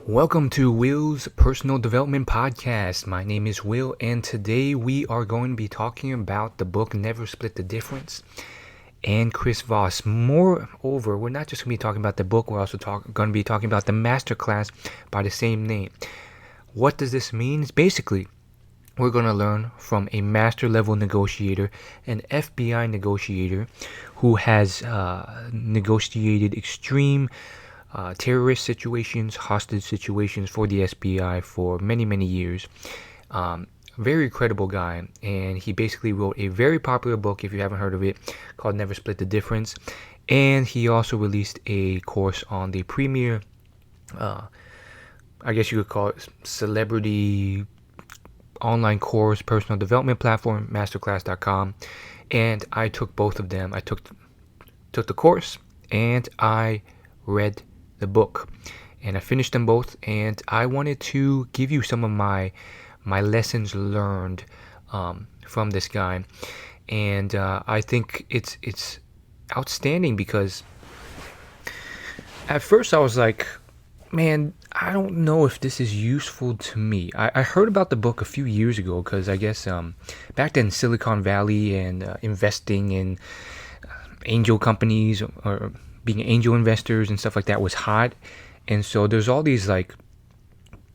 Welcome to Will's Personal Development Podcast. My name is Will, and today we are going to be talking about the book Never Split the Difference and Chris Voss. Moreover, we're not just going to be talking about the book, we're also going to be talking about the masterclass by the same name. What does this mean? Basically, we're going to learn from a master level negotiator, an FBI negotiator who has negotiated extreme terrorist situations, hostage situations for the SBI for many, many years. Very credible guy, and he basically wrote a very popular book, if you haven't heard of it, called Never Split the Difference. And he also released a course on the premier, I guess you could call it celebrity online course, personal development platform, masterclass.com. And I took both of them. I took the course and I read the book, and I finished them both, and I wanted to give you some of my lessons learned from this guy. And I think it's outstanding because at first I was like, man, I don't know if this is useful to me. I heard about the book a few years ago because I guess back then Silicon Valley and investing in angel companies or being angel investors and stuff like that was hot. And so there's all these like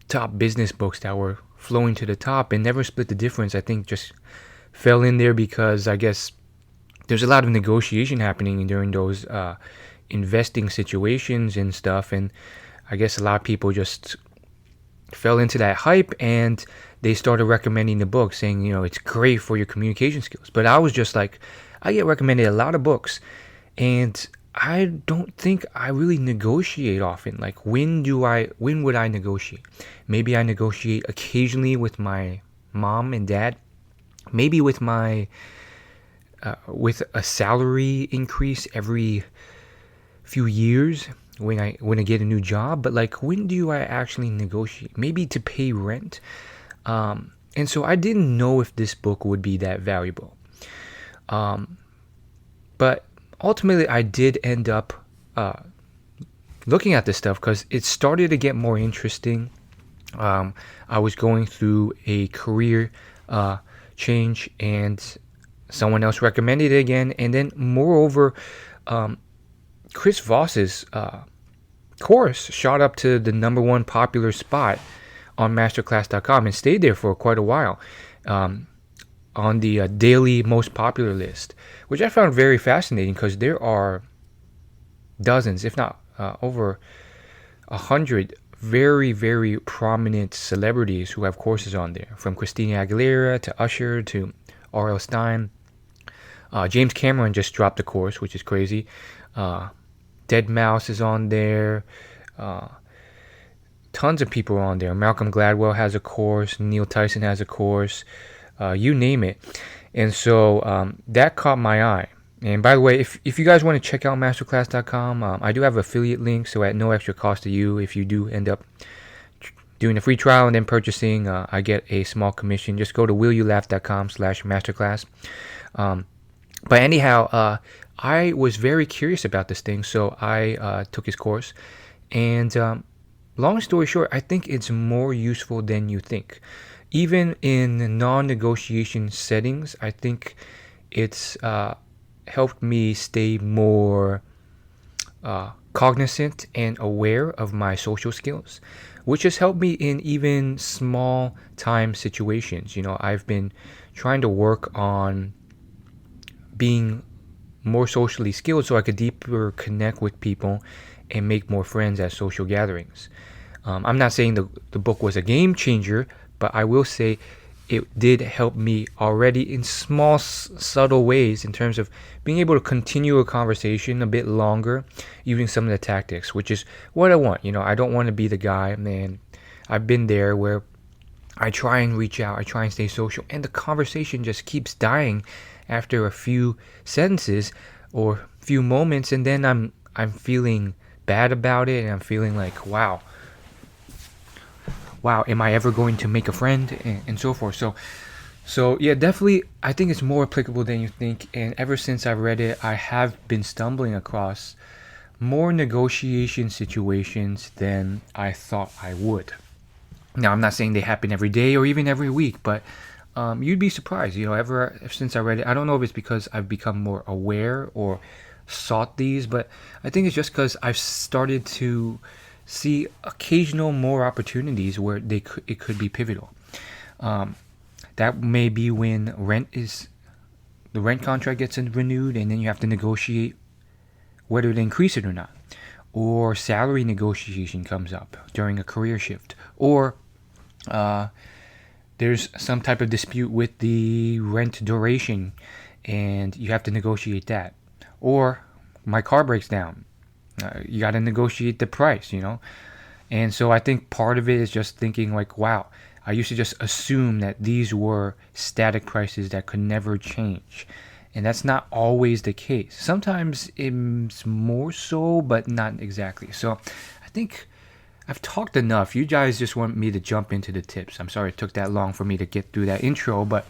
top business books that were flowing to the top, and Never Split the Difference, I think, just fell in there because I guess there's a lot of negotiation happening during those investing situations and stuff. And I guess a lot of people just fell into that hype and they started recommending the book, saying, you know, it's great for your communication skills. But I was just like, I get recommended a lot of books, and I don't think I really negotiate often. Like, when would I negotiate? Maybe I negotiate occasionally with my mom and dad. Maybe with my with a salary increase every few years when I get a new job. But like, when do I actually negotiate? Maybe to pay rent. And so I didn't know if this book would be that valuable. But ultimately, I did end up looking at this stuff because it started to get more interesting. I was going through a career change, and someone else recommended it again. And then, moreover, Chris Voss's course shot up to the number one popular spot on masterclass.com and stayed there for quite a while. On the daily most popular list, which I found very fascinating because there are dozens, if not over 100 very, very prominent celebrities who have courses on there, from Christina Aguilera to Usher to R.L. Stein. James Cameron just dropped a course, which is crazy. Dead Mouse is on there. Tons of people are on there. Malcolm Gladwell has a course. Neil Tyson has a course. You name it. And so that caught my eye. And by the way, if you guys want to check out masterclass.com, I do have affiliate links, so at no extra cost to you. If you do end up doing a free trial and then purchasing, I get a small commission. Just go to willyoulaugh.com/masterclass. But anyhow, I was very curious about this thing, so I took his course. And long story short, I think it's more useful than you think. Even in non-negotiation settings, I think it's helped me stay more cognizant and aware of my social skills, which has helped me in even small time situations. You know, I've been trying to work on being more socially skilled so I could deeper connect with people and make more friends at social gatherings. I'm not saying the book was a game changer, but I will say it did help me already in small, subtle ways in terms of being able to continue a conversation a bit longer using some of the tactics, which is what I want. You know, I don't want to be the guy, man. I've been there where I try and reach out, I try and stay social, and the conversation just keeps dying after a few sentences or few moments, and then I'm feeling bad about it, and I'm feeling like, wow, am I ever going to make a friend, and so forth. So yeah, definitely, I think it's more applicable than you think. And ever since I read it, I have been stumbling across more negotiation situations than I thought I would. Now, I'm not saying they happen every day or even every week, but you'd be surprised. Ever since I read it, I don't know if it's because I've become more aware or sought these, but I think it's just because I've started to see occasional more opportunities where it could be pivotal. That may be when the rent contract gets renewed, and then you have to negotiate whether to increase it or not, or salary negotiation comes up during a career shift, or there's some type of dispute with the rent duration and you have to negotiate that, or my car breaks down, you got to negotiate the price. And so I think part of it is just thinking like, wow, I used to just assume that these were static prices that could never change. And that's not always the case. Sometimes it's more so, but not exactly. So I think I've talked enough. You guys just want me to jump into the tips. I'm sorry it took that long for me to get through that intro, but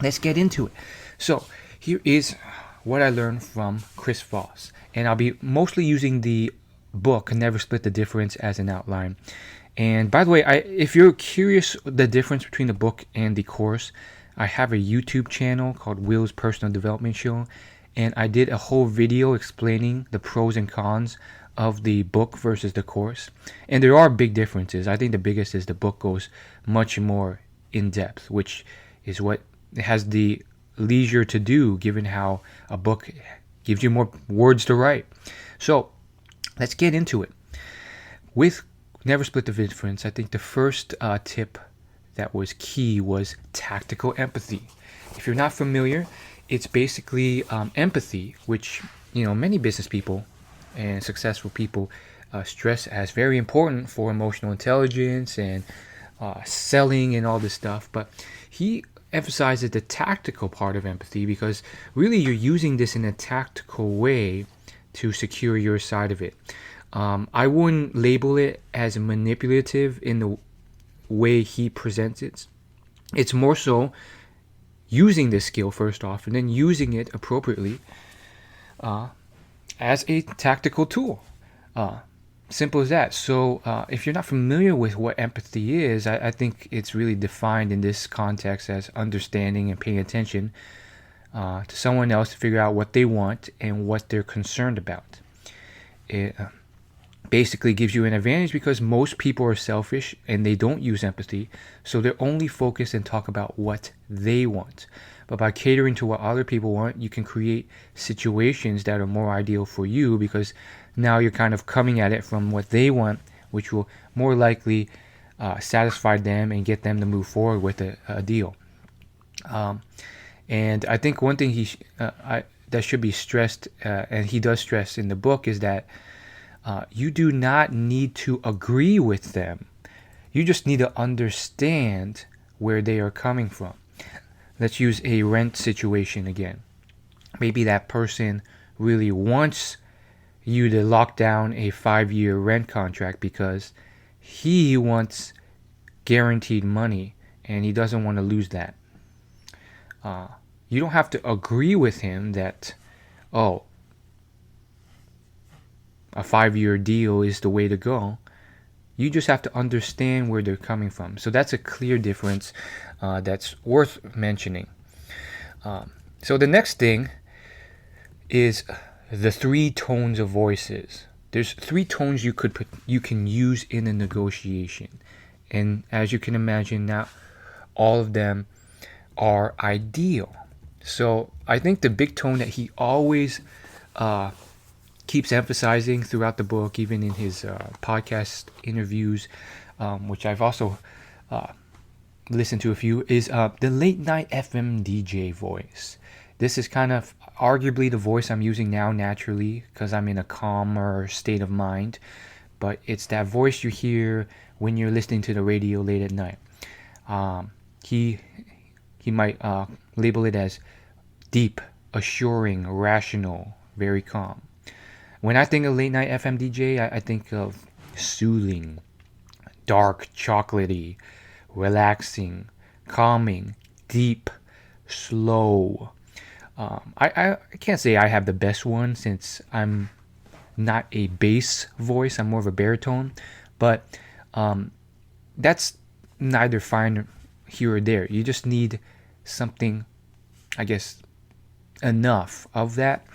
let's get into it. So here is what I learned from Chris Voss. And I'll be mostly using the book, Never Split the Difference, as an outline. And by the way, if you're curious the difference between the book and the course, I have a YouTube channel called Will's Personal Development Show, and I did a whole video explaining the pros and cons of the book versus the course. And there are big differences. I think the biggest is the book goes much more in depth, which is what it has the leisure to do, given how a book gives you more words to write. So let's get into it. With Never Split the Difference, I think the first tip that was key was tactical empathy. If you're not familiar, it's basically empathy, which many business people and successful people stress as very important for emotional intelligence and selling and all this stuff. But he emphasizes the tactical part of empathy because really you're using this in a tactical way to secure your side of it. I wouldn't label it as manipulative in the way he presents it. It's more so using this skill first off, and then using it appropriately as a tactical tool. Simple as that. So if you're not familiar with what empathy is, I think it's really defined in this context as understanding and paying attention to someone else to figure out what they want and what they're concerned about. It basically gives you an advantage because most people are selfish and they don't use empathy, so they're only focused and talk about what they want. But by catering to what other people want, you can create situations that are more ideal for you because now you're kind of coming at it from what they want, which will more likely satisfy them and get them to move forward with a deal. And I think one thing that should be stressed, and he does stress in the book, is that you do not need to agree with them. You just need to understand where they are coming from. Let's use a rent situation again. Maybe that person really wants you to lock down a 5-year rent contract because he wants guaranteed money and he doesn't want to lose that. You don't have to agree with him that, a 5-year deal is the way to go. You just have to understand where they're coming from. So that's a clear difference that's worth mentioning. So the next thing is the 3 tones of voices. There's 3 tones you can use in a negotiation. And as you can imagine, now all of them are ideal. So I think the big tone that he always keeps emphasizing throughout the book, even in his podcast interviews, which I've also listened to a few, is the late night FM DJ voice. This is kind of arguably the voice I'm using now naturally because I'm in a calmer state of mind, but it's that voice you hear when you're listening to the radio late at night. He might label it as deep, assuring, rational, very calm. When I think of late night FM DJ, I think of soothing, dark, chocolatey, relaxing, calming, deep, slow. I can't say I have the best one since I'm not a bass voice. I'm more of a baritone, but that's neither fine here or there. You just need something, I guess, enough of that.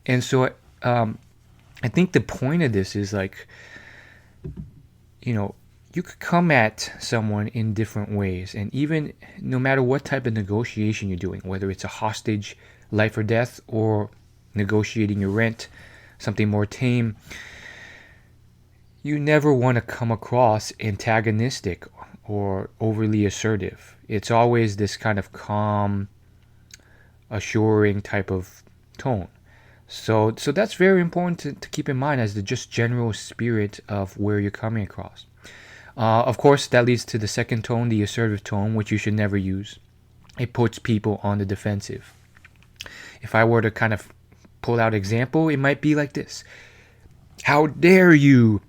And so I think the point of this is like, you could come at someone in different ways, and even no matter what type of negotiation you're doing, whether it's a hostage, life or death, or negotiating your rent, something more tame, you never want to come across antagonistic or overly assertive. It's always this kind of calm, assuring type of tone. So that's very important to keep in mind as the just general spirit of where you're coming across. Of course, that leads to the second tone, the assertive tone, which you should never use. It puts people on the defensive. If I were to kind of pull out an example, it might be like this. How dare you?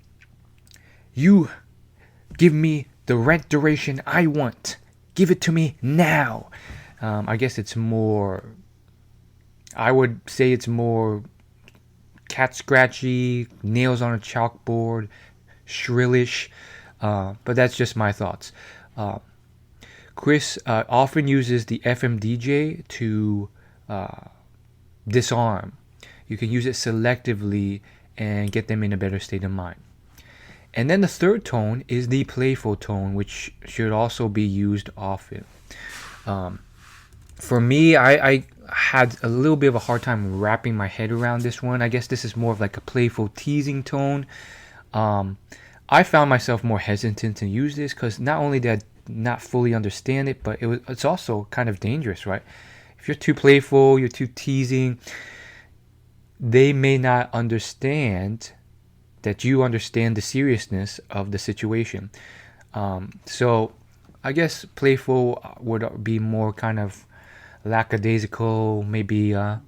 You give me the rent duration I want. Give it to me now. I guess it's more, I would say it's more cat scratchy, nails on a chalkboard, shrillish. But that's just my thoughts. Chris often uses the FMDJ to disarm. You can use it selectively and get them in a better state of mind. And then the third tone is the playful tone, which should also be used often. For me, I had a little bit of a hard time wrapping my head around this one. I guess this is more of like a playful teasing tone. I found myself more hesitant to use this because not only did I not fully understand it, but it's also kind of dangerous, right? If you're too playful, you're too teasing, they may not understand that you understand the seriousness of the situation. So I guess playful would be more kind of lackadaisical, maybe a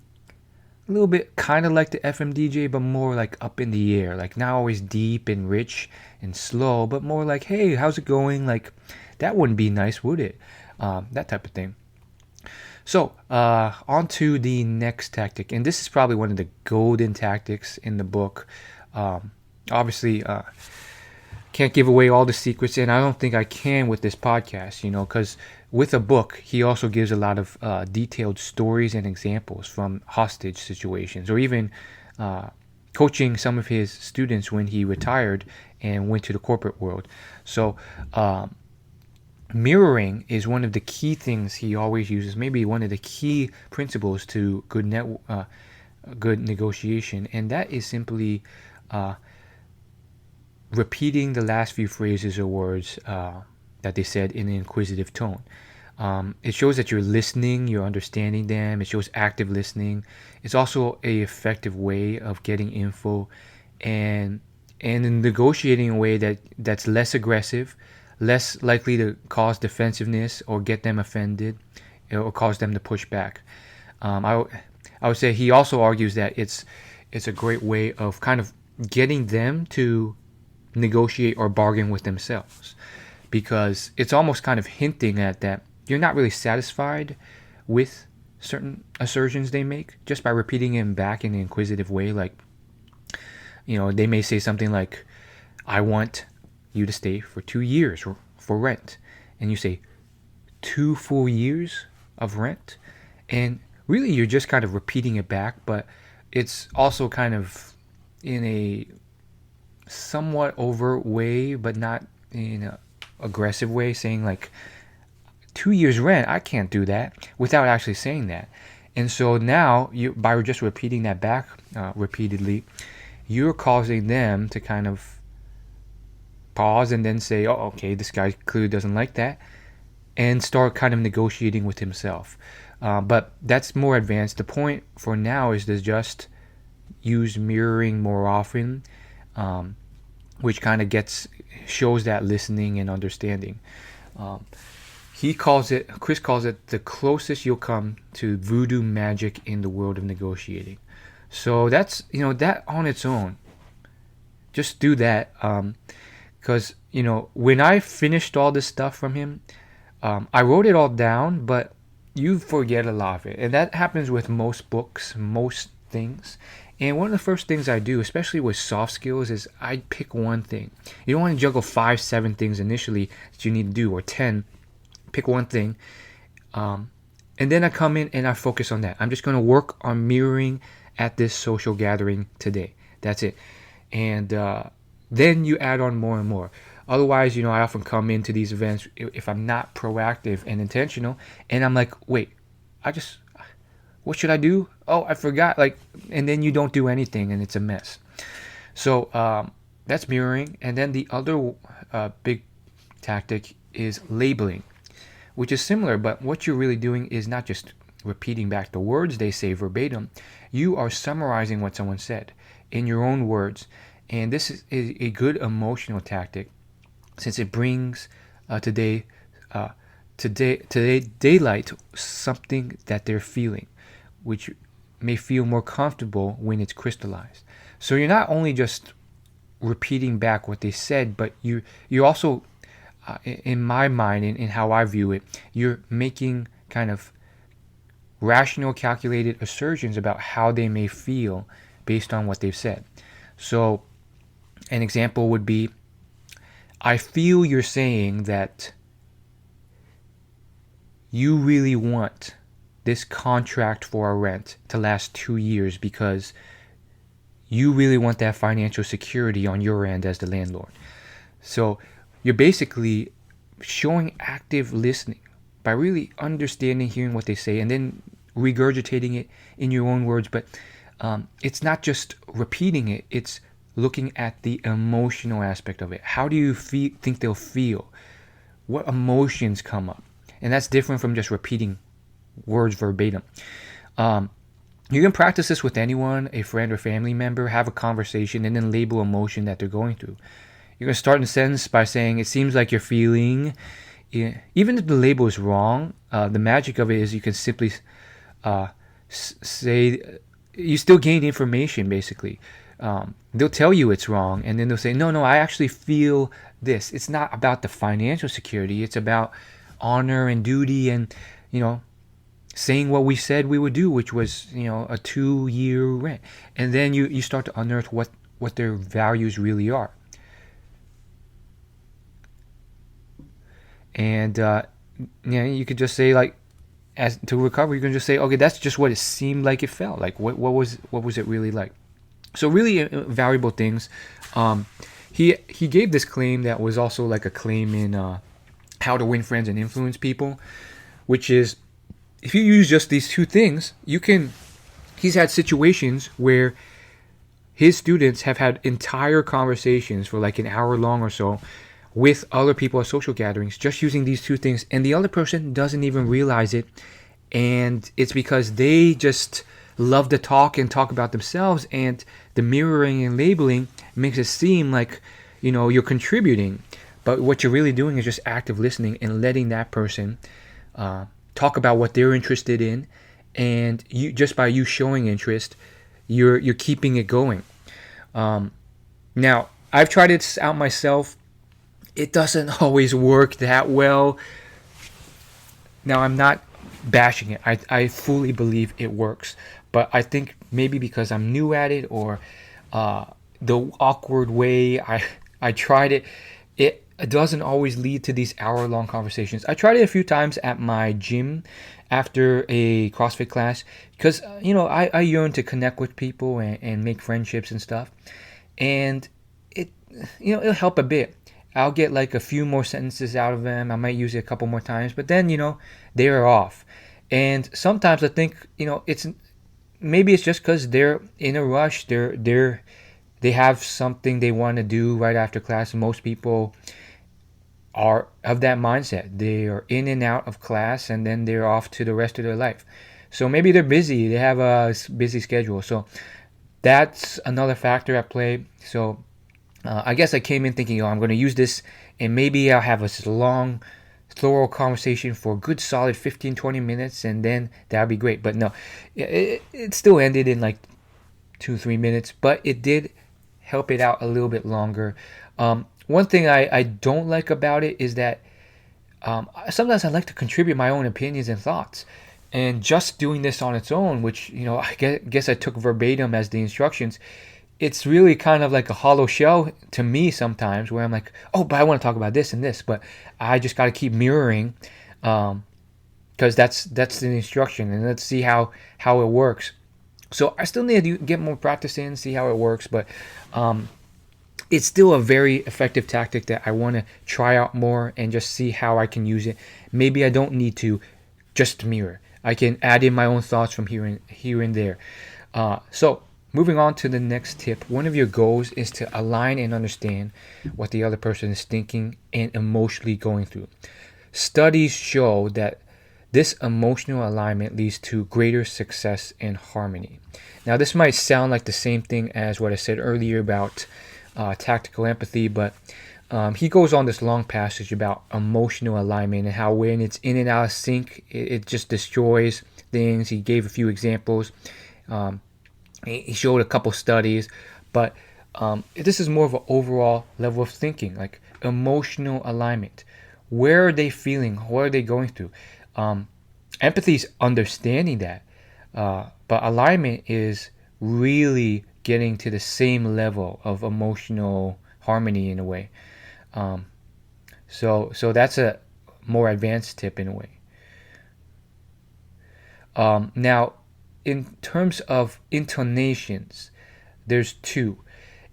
little bit kind of like the FMDJ, but more like up in the air, like not always deep and rich and slow, but more like, hey, how's it going? Like, that wouldn't be nice, would it? That type of thing. So on to the next tactic, and this is probably one of the golden tactics in the book. Obviously, can't give away all the secrets, and I don't think I can with this podcast, because with a book, he also gives a lot of detailed stories and examples from hostage situations, or even coaching some of his students when he retired and went to the corporate world. So mirroring is one of the key things he always uses, maybe one of the key principles to good negotiation, and that is simply repeating the last few phrases or words that they said in an inquisitive tone. It shows that you're listening, you're understanding them. It shows active listening. It's also a effective way of getting info and in negotiating in a way that's less aggressive, less likely to cause defensiveness or get them offended or cause them to push back. I would say he also argues that it's a great way of kind of getting them to negotiate or bargain with themselves, because it's almost kind of hinting at that you're not really satisfied with certain assertions they make just by repeating them back in an inquisitive way. Like, they may say something like, I want you to stay for 2 years for rent. And you say, 2 full years of rent? And really you're just kind of repeating it back, but it's also kind of in a somewhat overt way, but not in an aggressive way, saying like, 2 years rent, I can't do that, without actually saying that. And so now, by just repeating that back repeatedly, you're causing them to kind of pause and then say, oh, okay, this guy clearly doesn't like that, and start kind of negotiating with himself. But that's more advanced. The point for now is to just use mirroring more often, which kind of shows that listening and understanding. Chris calls it the closest you'll come to voodoo magic in the world of negotiating. So that's, that on its own. Just do that. Because, when I finished all this stuff from him, I wrote it all down, but you forget a lot of it. And that happens with most books, most things. And one of the first things I do, especially with soft skills, is I pick one thing. You don't want to juggle 5, 7 things initially that you need to do, or 10. Pick one thing. And then I come in and I focus on that. I'm just going to work on mirroring at this social gathering today. That's it. And then you add on more and more. Otherwise, I often come into these events if I'm not proactive and intentional, and I'm like, wait, what should I do? Oh, I forgot. And then you don't do anything, and it's a mess. So that's mirroring. And then the other big tactic is labeling, which is similar, but what you're really doing is not just repeating back the words they say verbatim. You are summarizing what someone said in your own words. And this is a good emotional tactic, since it brings today daylight something that they're feeling, which may feel more comfortable when it's crystallized. So you're not only just repeating back what they said, but you're also, in my mind, in how I view it, you're making kind of rational, calculated assertions about how they may feel based on what they've said. So an example would be, I feel you're saying that you really want this contract for our rent to last 2 years because you really want that financial security on your end as the landlord. So you're basically showing active listening by really understanding, hearing what they say, and then regurgitating it in your own words. But it's not just repeating it, it's looking at the emotional aspect of it. How do you think they'll feel? What emotions come up? And that's different from just repeating words verbatim. You can practice this with anyone, a friend or family member. Have a conversation and then label emotion that they're going through. You're going to start in a sentence by saying, it seems like you're feeling. Even if the label is wrong, the magic of it is you can simply say, you still gain information, basically. They'll tell you it's wrong, and then they'll say, no, I actually feel this. It's not about the financial security. It's about honor and duty and, saying what we said we would do, which was, a 2-year rent. And then you start to unearth what their values really are. And, you could just say, as to recover, you can just say, okay, that's just what it seemed like it felt. What was it really like? So really valuable things. He gave this claim that was also like a claim in How to Win Friends and Influence People, which is, if you use just these two things, he's had situations where his students have had entire conversations for like an hour long or so with other people at social gatherings, just using these two things, and the other person doesn't even realize it. And it's because they just love to talk about themselves, and the mirroring and labeling makes it seem like, you're contributing. But what you're really doing is just active listening and letting that person talk about what they're interested in, and you, just by you showing interest, you're keeping it going. Now, I've tried it out myself. It doesn't always work that well. Now, I'm not bashing it. I fully believe it works, but I think maybe because I'm new at it, or the awkward way I tried it, it doesn't always lead to these hour-long conversations. I tried it a few times at my gym after a CrossFit class because, I yearn to connect with people and make friendships and stuff. And it'll help a bit. I'll get like a few more sentences out of them. I might use it a couple more times, but then, they're off. And sometimes I think, maybe it's just because they're in a rush. They have something they want to do right after class. Most people are of that mindset. They are in and out of class, and then they're off to the rest of their life. So maybe they're busy. They have a busy schedule. So that's another factor at play. So I guess I came in thinking, I'm going to use this, and maybe I'll have a long, thorough conversation for a good solid 15-20 minutes, and then that'll be great. But no, it still ended in like 2-3 minutes, but it did help it out a little bit longer. One thing I don't like about it is that sometimes I like to contribute my own opinions and thoughts. And just doing this on its own, which, I guess I took verbatim as the instructions, it's really kind of like a hollow shell to me sometimes, where I'm like, oh, but I want to talk about this and this, but I just got to keep mirroring, because that's the instruction, and let's see how it works. So I still need to get more practice in, see how it works, but it's still a very effective tactic that I want to try out more and just see how I can use it. Maybe I don't need to just mirror. I can add in my own thoughts from here and there. So moving on to the next tip, one of your goals is to align and understand what the other person is thinking and emotionally going through. Studies show that this emotional alignment leads to greater success and harmony. Now, this might sound like the same thing as what I said earlier about tactical empathy, but he goes on this long passage about emotional alignment and how when it's in and out of sync, it just destroys things. He gave a few examples. He showed a couple studies, but this is more of an overall level of thinking, like emotional alignment. Where are they feeling? What are they going through? Empathy is understanding that, but alignment is really getting to the same level of emotional harmony in a way. So that's a more advanced tip in a way. Now, in terms of intonations, there's two.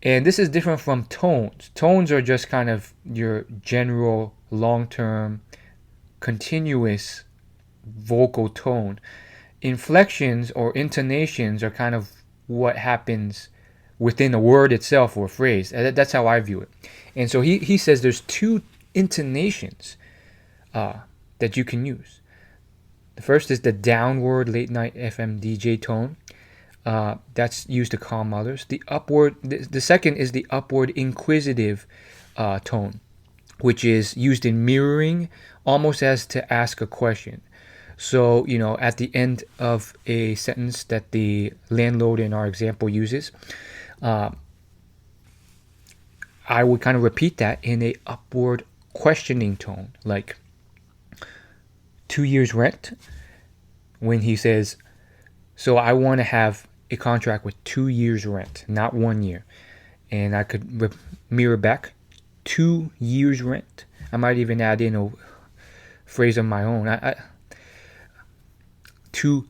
And this is different from tones. Tones are just kind of your general, long-term, continuous vocal tone. Inflections or intonations are kind of what happens within a word itself or a phrase. That's how I view it. And so he says there's two intonations that you can use. The first is the downward late night FM DJ tone. That's used to calm others. The second is the upward inquisitive tone, which is used in mirroring, almost as to ask a question. So, at the end of a sentence that the landlord in our example uses, I would kind of repeat that in a upward questioning tone, like 2 years rent, when he says, so I want to have a contract with 2 years rent, not 1 year. And I could mirror back 2 years rent. I might even add in a phrase of my own. 2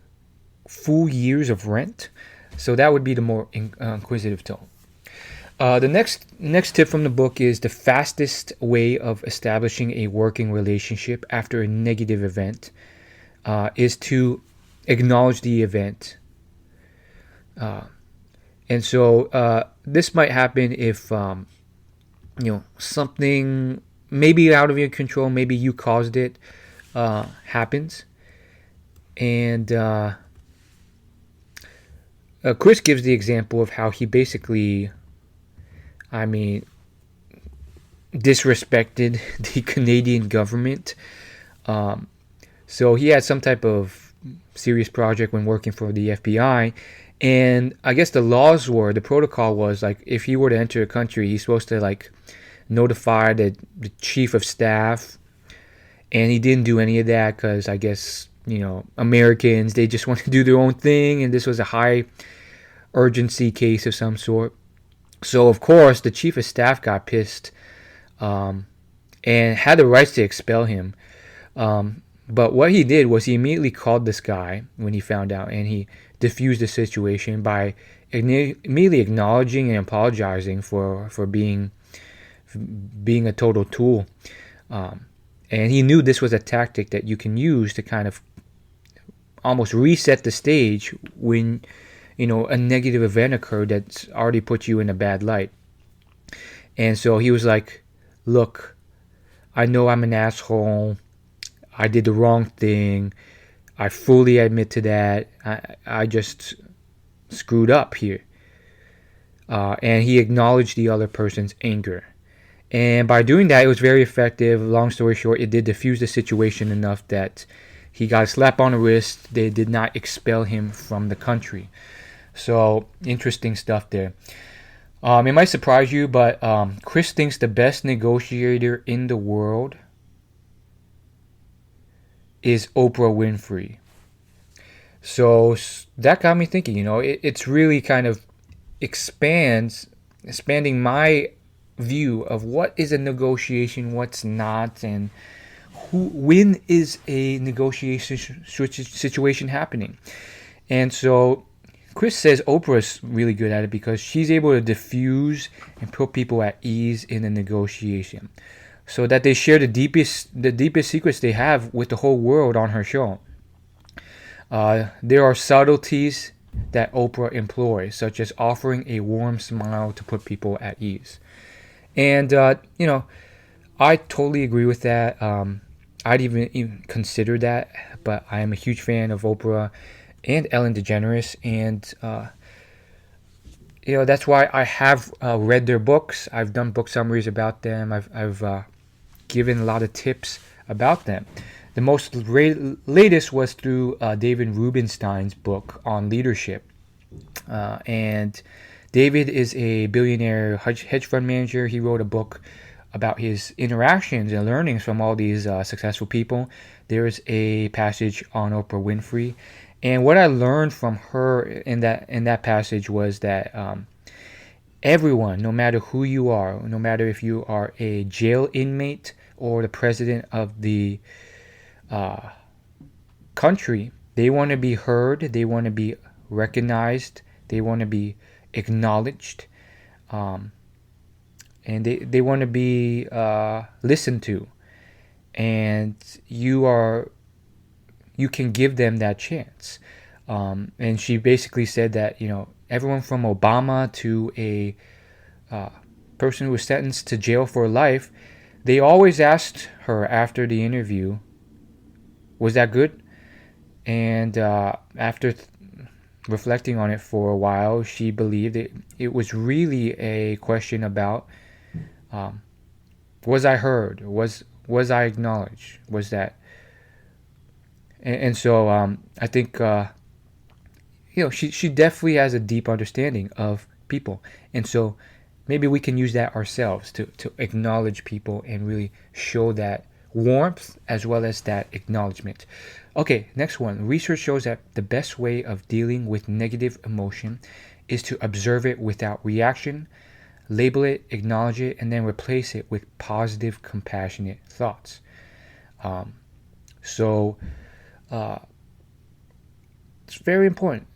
full years of rent. So that would be the more inquisitive tone. The next tip from the book is the fastest way of establishing a working relationship after a negative event is to acknowledge the event. And so this might happen if something maybe out of your control, maybe you caused it, happens. And Chris gives the example of how he basically, disrespected the Canadian government. So he had some type of serious project when working for the FBI. And I guess the protocol was like, if he were to enter a country, he's supposed to notify the chief of staff. And he didn't do any of that because I guess, Americans, they just want to do their own thing. And this was a high urgency case of some sort. So, of course, the chief of staff got pissed and had the rights to expel him. But what he did was he immediately called this guy when he found out, and he diffused the situation by immediately acknowledging and apologizing for being a total tool. And he knew this was a tactic that you can use to kind of almost reset the stage when a negative event occurred that's already put you in a bad light. And so he was like, look, I know I'm an asshole. I did the wrong thing. I fully admit to that. I just screwed up here. And he acknowledged the other person's anger. And by doing that, it was very effective. Long story short, it did diffuse the situation enough that he got a slap on the wrist. They did not expel him from the country. So, interesting stuff there. It might surprise you, but Chris thinks the best negotiator in the world is Oprah Winfrey. So that got me thinking. It's really kind of expanding my view of what is a negotiation, what's not, and when is a negotiation situation happening. And so Chris says Oprah's really good at it because she's able to diffuse and put people at ease in a negotiation, so that they share the deepest secrets they have with the whole world on her show. There are subtleties that Oprah employs, such as offering a warm smile to put people at ease. And I totally agree with that. I'd even consider that, but I am a huge fan of Oprah and Ellen DeGeneres, and that's why I have read their books. I've done book summaries about them. I've given a lot of tips about them. The most latest was through David Rubenstein's book on leadership, and David is a billionaire hedge fund manager. He wrote a book about his interactions and learnings from all these successful people. There's a passage on Oprah Winfrey, and what I learned from her in that passage was that everyone, no matter who you are, no matter if you are a jail inmate or the president of the country, they want to be heard, they want to be recognized, they want to be acknowledged, and they want to be listened to, and you can give them that chance. And she basically said that everyone from Obama to a person who was sentenced to jail for life, they always asked her after the interview, was that good? And after reflecting on it for a while, she believed it was really a question about, was I heard? Was I acknowledged? Was that? And so I think she definitely has a deep understanding of people, and so maybe we can use that ourselves to acknowledge people and really show that warmth as well as that acknowledgement. Okay, next one. Research shows that the best way of dealing with negative emotion is to observe it without reaction, label it, acknowledge it, and then replace it with positive, compassionate thoughts. So it's very important,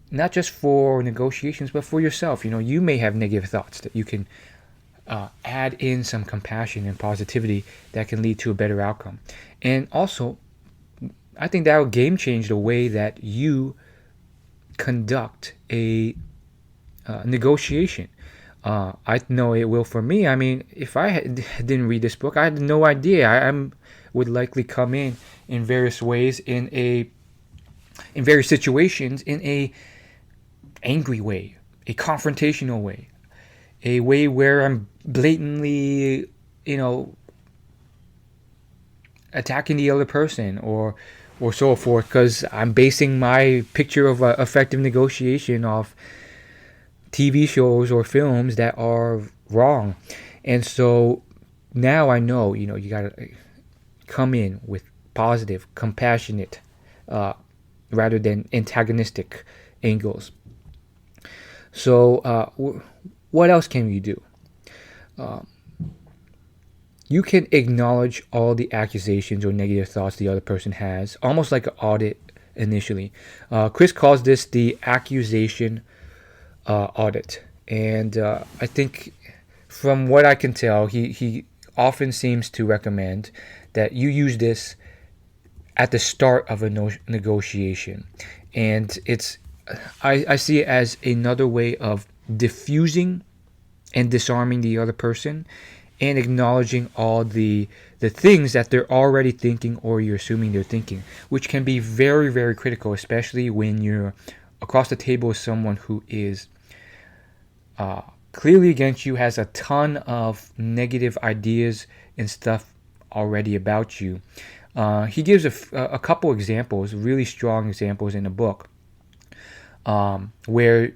not just for negotiations, but for yourself. You may have negative thoughts that you can add in some compassion and positivity that can lead to a better outcome. And also, I think that will game change the way that you conduct a negotiation. I know it will for me. I mean, if I didn't read this book, I had no idea. I would likely come in various ways, in various situations, in a angry way, a confrontational way, a way where I'm blatantly, attacking the other person, or so forth, because I'm basing my picture of effective negotiation off TV shows or films that are wrong. And so now I know, you gotta come in with positive, compassionate, rather than antagonistic angles. So what else can you do? You can acknowledge all the accusations or negative thoughts the other person has, almost like an audit initially. Chris calls this the accusation audit. And I think from what I can tell, he often seems to recommend that you use this at the start of a negotiation. And I see it as another way of diffusing and disarming the other person, and acknowledging all the things that they're already thinking or you're assuming they're thinking, which can be very, very critical, especially when you're across the table with someone who is clearly against you, has a ton of negative ideas and stuff already about you. He gives a couple examples, really strong examples in the book, where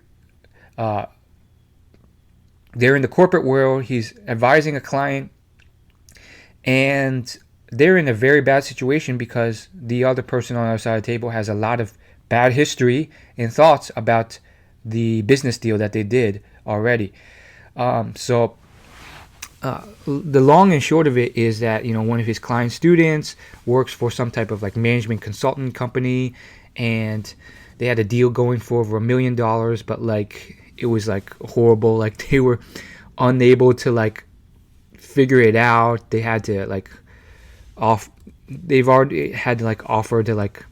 they're in the corporate world, he's advising a client, and they're in a very bad situation because the other person on the other side of the table has a lot of bad history and thoughts about the business deal that they did already. So the long and short of it is that, one of his client students works for some type of like management consultant company, and they had a deal going for over $1 million, but like it was like horrible. Like they were unable to like figure it out. They had to like they've already had to like offer to like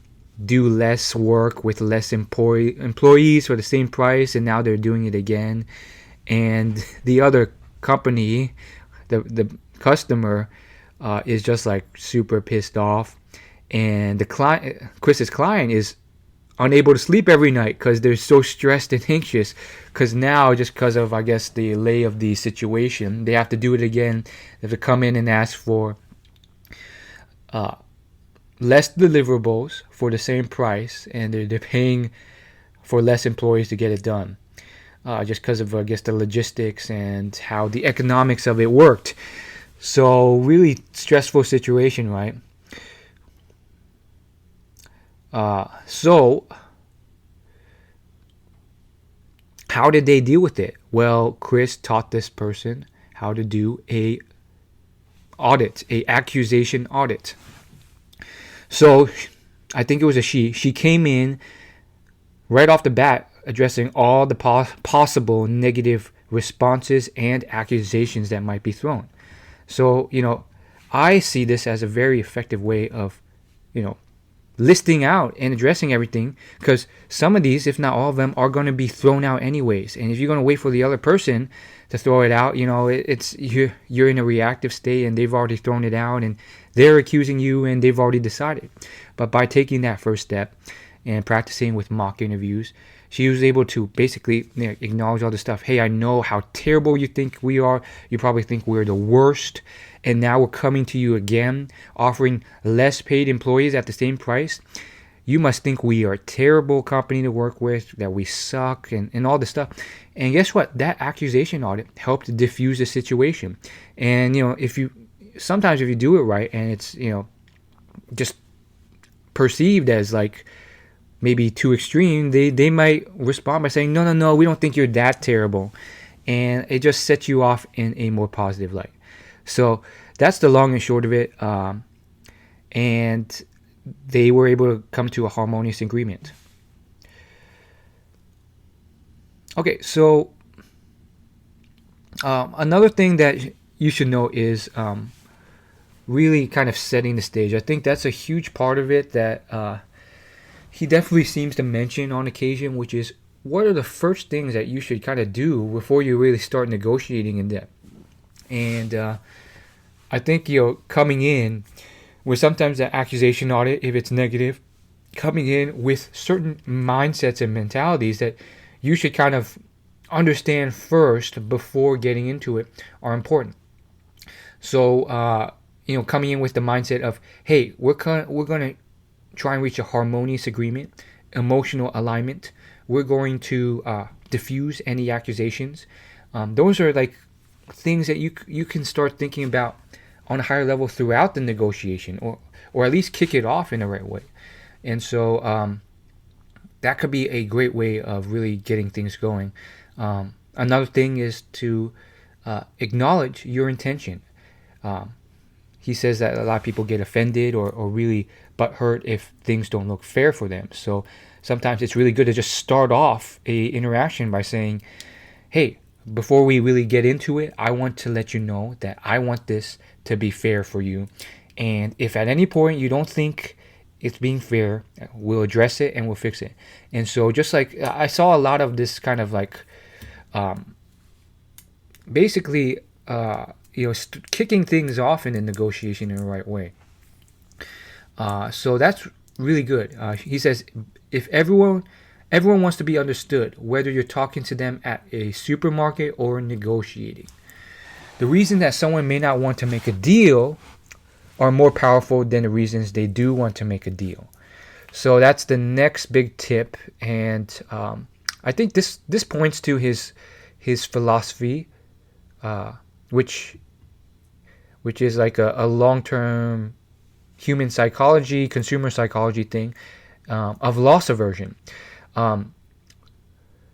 do less work with less employees for the same price, and now they're doing it again. And the other company, the customer, is just like super pissed off, and Chris's client is unable to sleep every night because they're so stressed and anxious, because now, just because of, I guess, the lay of the situation, they have to do it again. They have to come in and ask for less deliverables for the same price, and they're paying for less employees to get it done, just because of, I guess, the logistics and how the economics of it worked. So really stressful situation, right? So how did they deal with it? Well, Chris taught this person how to do a accusation audit. So I think it was a she. She came in right off the bat addressing all the possible negative responses and accusations that might be thrown. So, I see this as a very effective way of, listing out and addressing everything, because some of these, if not all of them, are going to be thrown out anyways. And if you're going to wait for the other person to throw it out, it's you're in a reactive state, and they've already thrown it out, and they're accusing you, and they've already decided. But by taking that first step and practicing with mock interviews, she was able to basically acknowledge all the stuff. Hey, I know how terrible you think we are. You probably think we're the worst. And now we're coming to you again, offering less paid employees at the same price. You must think we are a terrible company to work with, that we suck, and all this stuff. And guess what? That accusation audit helped diffuse the situation. And, sometimes if you do it right, and it's, just perceived as like maybe too extreme, they might respond by saying, no, we don't think you're that terrible. And it just sets you off in a more positive light. So that's the long and short of it. And they were able to come to a harmonious agreement. Okay, so another thing that you should know is really kind of setting the stage. I think that's a huge part of it that he definitely seems to mention on occasion, which is, what are the first things that you should kind of do before you really start negotiating in depth? And I think, coming in with sometimes the accusation audit, if it's negative, coming in with certain mindsets and mentalities that you should kind of understand first before getting into it are important. So, coming in with the mindset of, hey, we're going to try and reach a harmonious agreement, emotional alignment. We're going to diffuse any accusations. Those are like things that you can start thinking about on a higher level throughout the negotiation, or at least kick it off in the right way. And so that could be a great way of really getting things going. Another thing is to acknowledge your intention. He says that a lot of people get offended or really butthurt if things don't look fair for them. So sometimes it's really good to just start off a interaction by saying, hey, before we really get into it, I want to let you know that I want this to be fair for you. And if at any point you don't think it's being fair, we'll address it and we'll fix it. And so just like I saw a lot of this kind of like basically kicking things off in a negotiation in the right way. So that's really good. He says, if everyone wants to be understood, whether you're talking to them at a supermarket or negotiating. The reason that someone may not want to make a deal are more powerful than the reasons they do want to make a deal. So that's the next big tip, and I think this points to his philosophy, which is like a long-term human psychology, consumer psychology thing of loss aversion.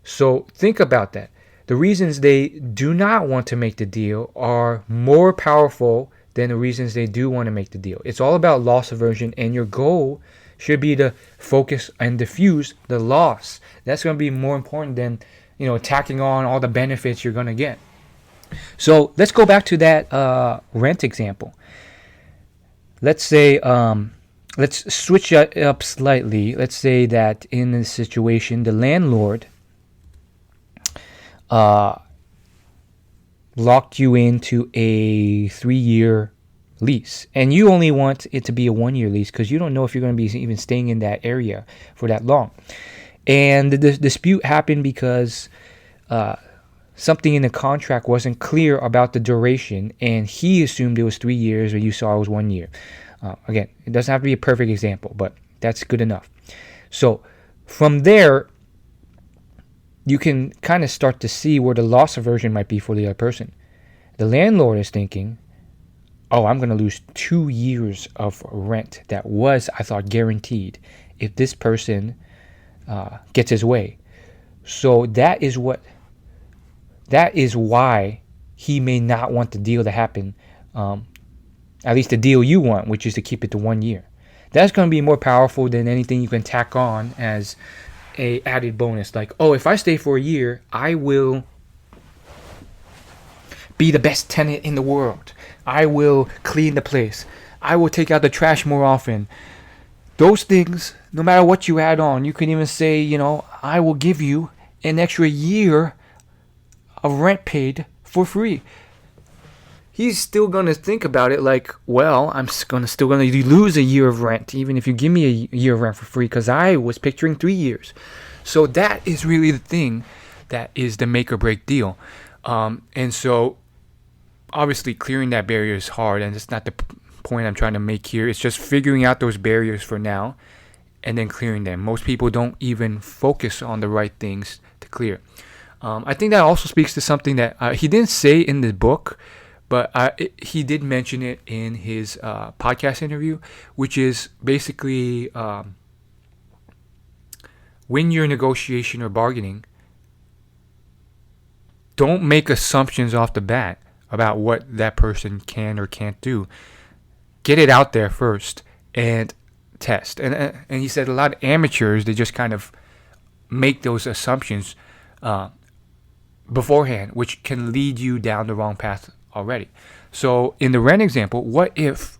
So think about that. The reasons they do not want to make the deal are more powerful than the reasons they do want to make the deal. It's all about loss aversion, and your goal should be to focus and diffuse the loss. That's going to be more important than tacking on all the benefits you're going to get. So let's go back to that rent example. Let's say let's switch it up slightly. Let's say that in this situation, the landlord locked you into a 3-year lease, and you only want it to be a 1-year lease because you don't know if you're going to be even staying in that area for that long. And the dispute happened because something in the contract wasn't clear about the duration, and he assumed it was 3 years, or you saw it was 1 year. Again, it doesn't have to be a perfect example, but that's good enough. So from there, you can kind of start to see where the loss aversion might be for the other person. The landlord is thinking, oh, I'm going to lose 2 years of rent that was, I thought, guaranteed if this person gets his way. So that is why he may not want the deal to happen, at least the deal you want, which is to keep it to 1 year. That's going to be more powerful than anything you can tack on as a added bonus, like, oh, if I stay for a year, I will be the best tenant in the world. I will clean the place. I will take out the trash more often. Those things, no matter what you add on, you can even say, I will give you an extra year of rent paid for free. He's still going to think about it like, well, I'm still going to lose a year of rent, even if you give me a year of rent for free, because I was picturing 3 years. So that is really the thing that is the make or break deal. And so obviously clearing that barrier is hard, and it's not the point I'm trying to make here. It's just figuring out those barriers for now and then clearing them. Most people don't even focus on the right things to clear. I think that also speaks to something that he didn't say in the book, but he did mention it in his podcast interview, which is basically when you're negotiation or bargaining, don't make assumptions off the bat about what that person can or can't do. Get it out there first and test. And he said a lot of amateurs, they just kind of make those assumptions beforehand, which can lead you down the wrong path already. So in the rent example, what if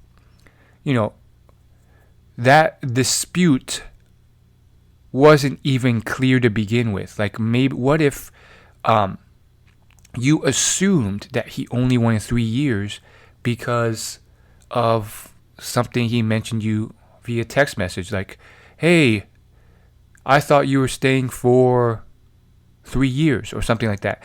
that dispute wasn't even clear to begin with? Like, maybe what if you assumed that he only wanted 3 years because of something he mentioned you via text message, like, hey, I thought you were staying for 3 years or something like that.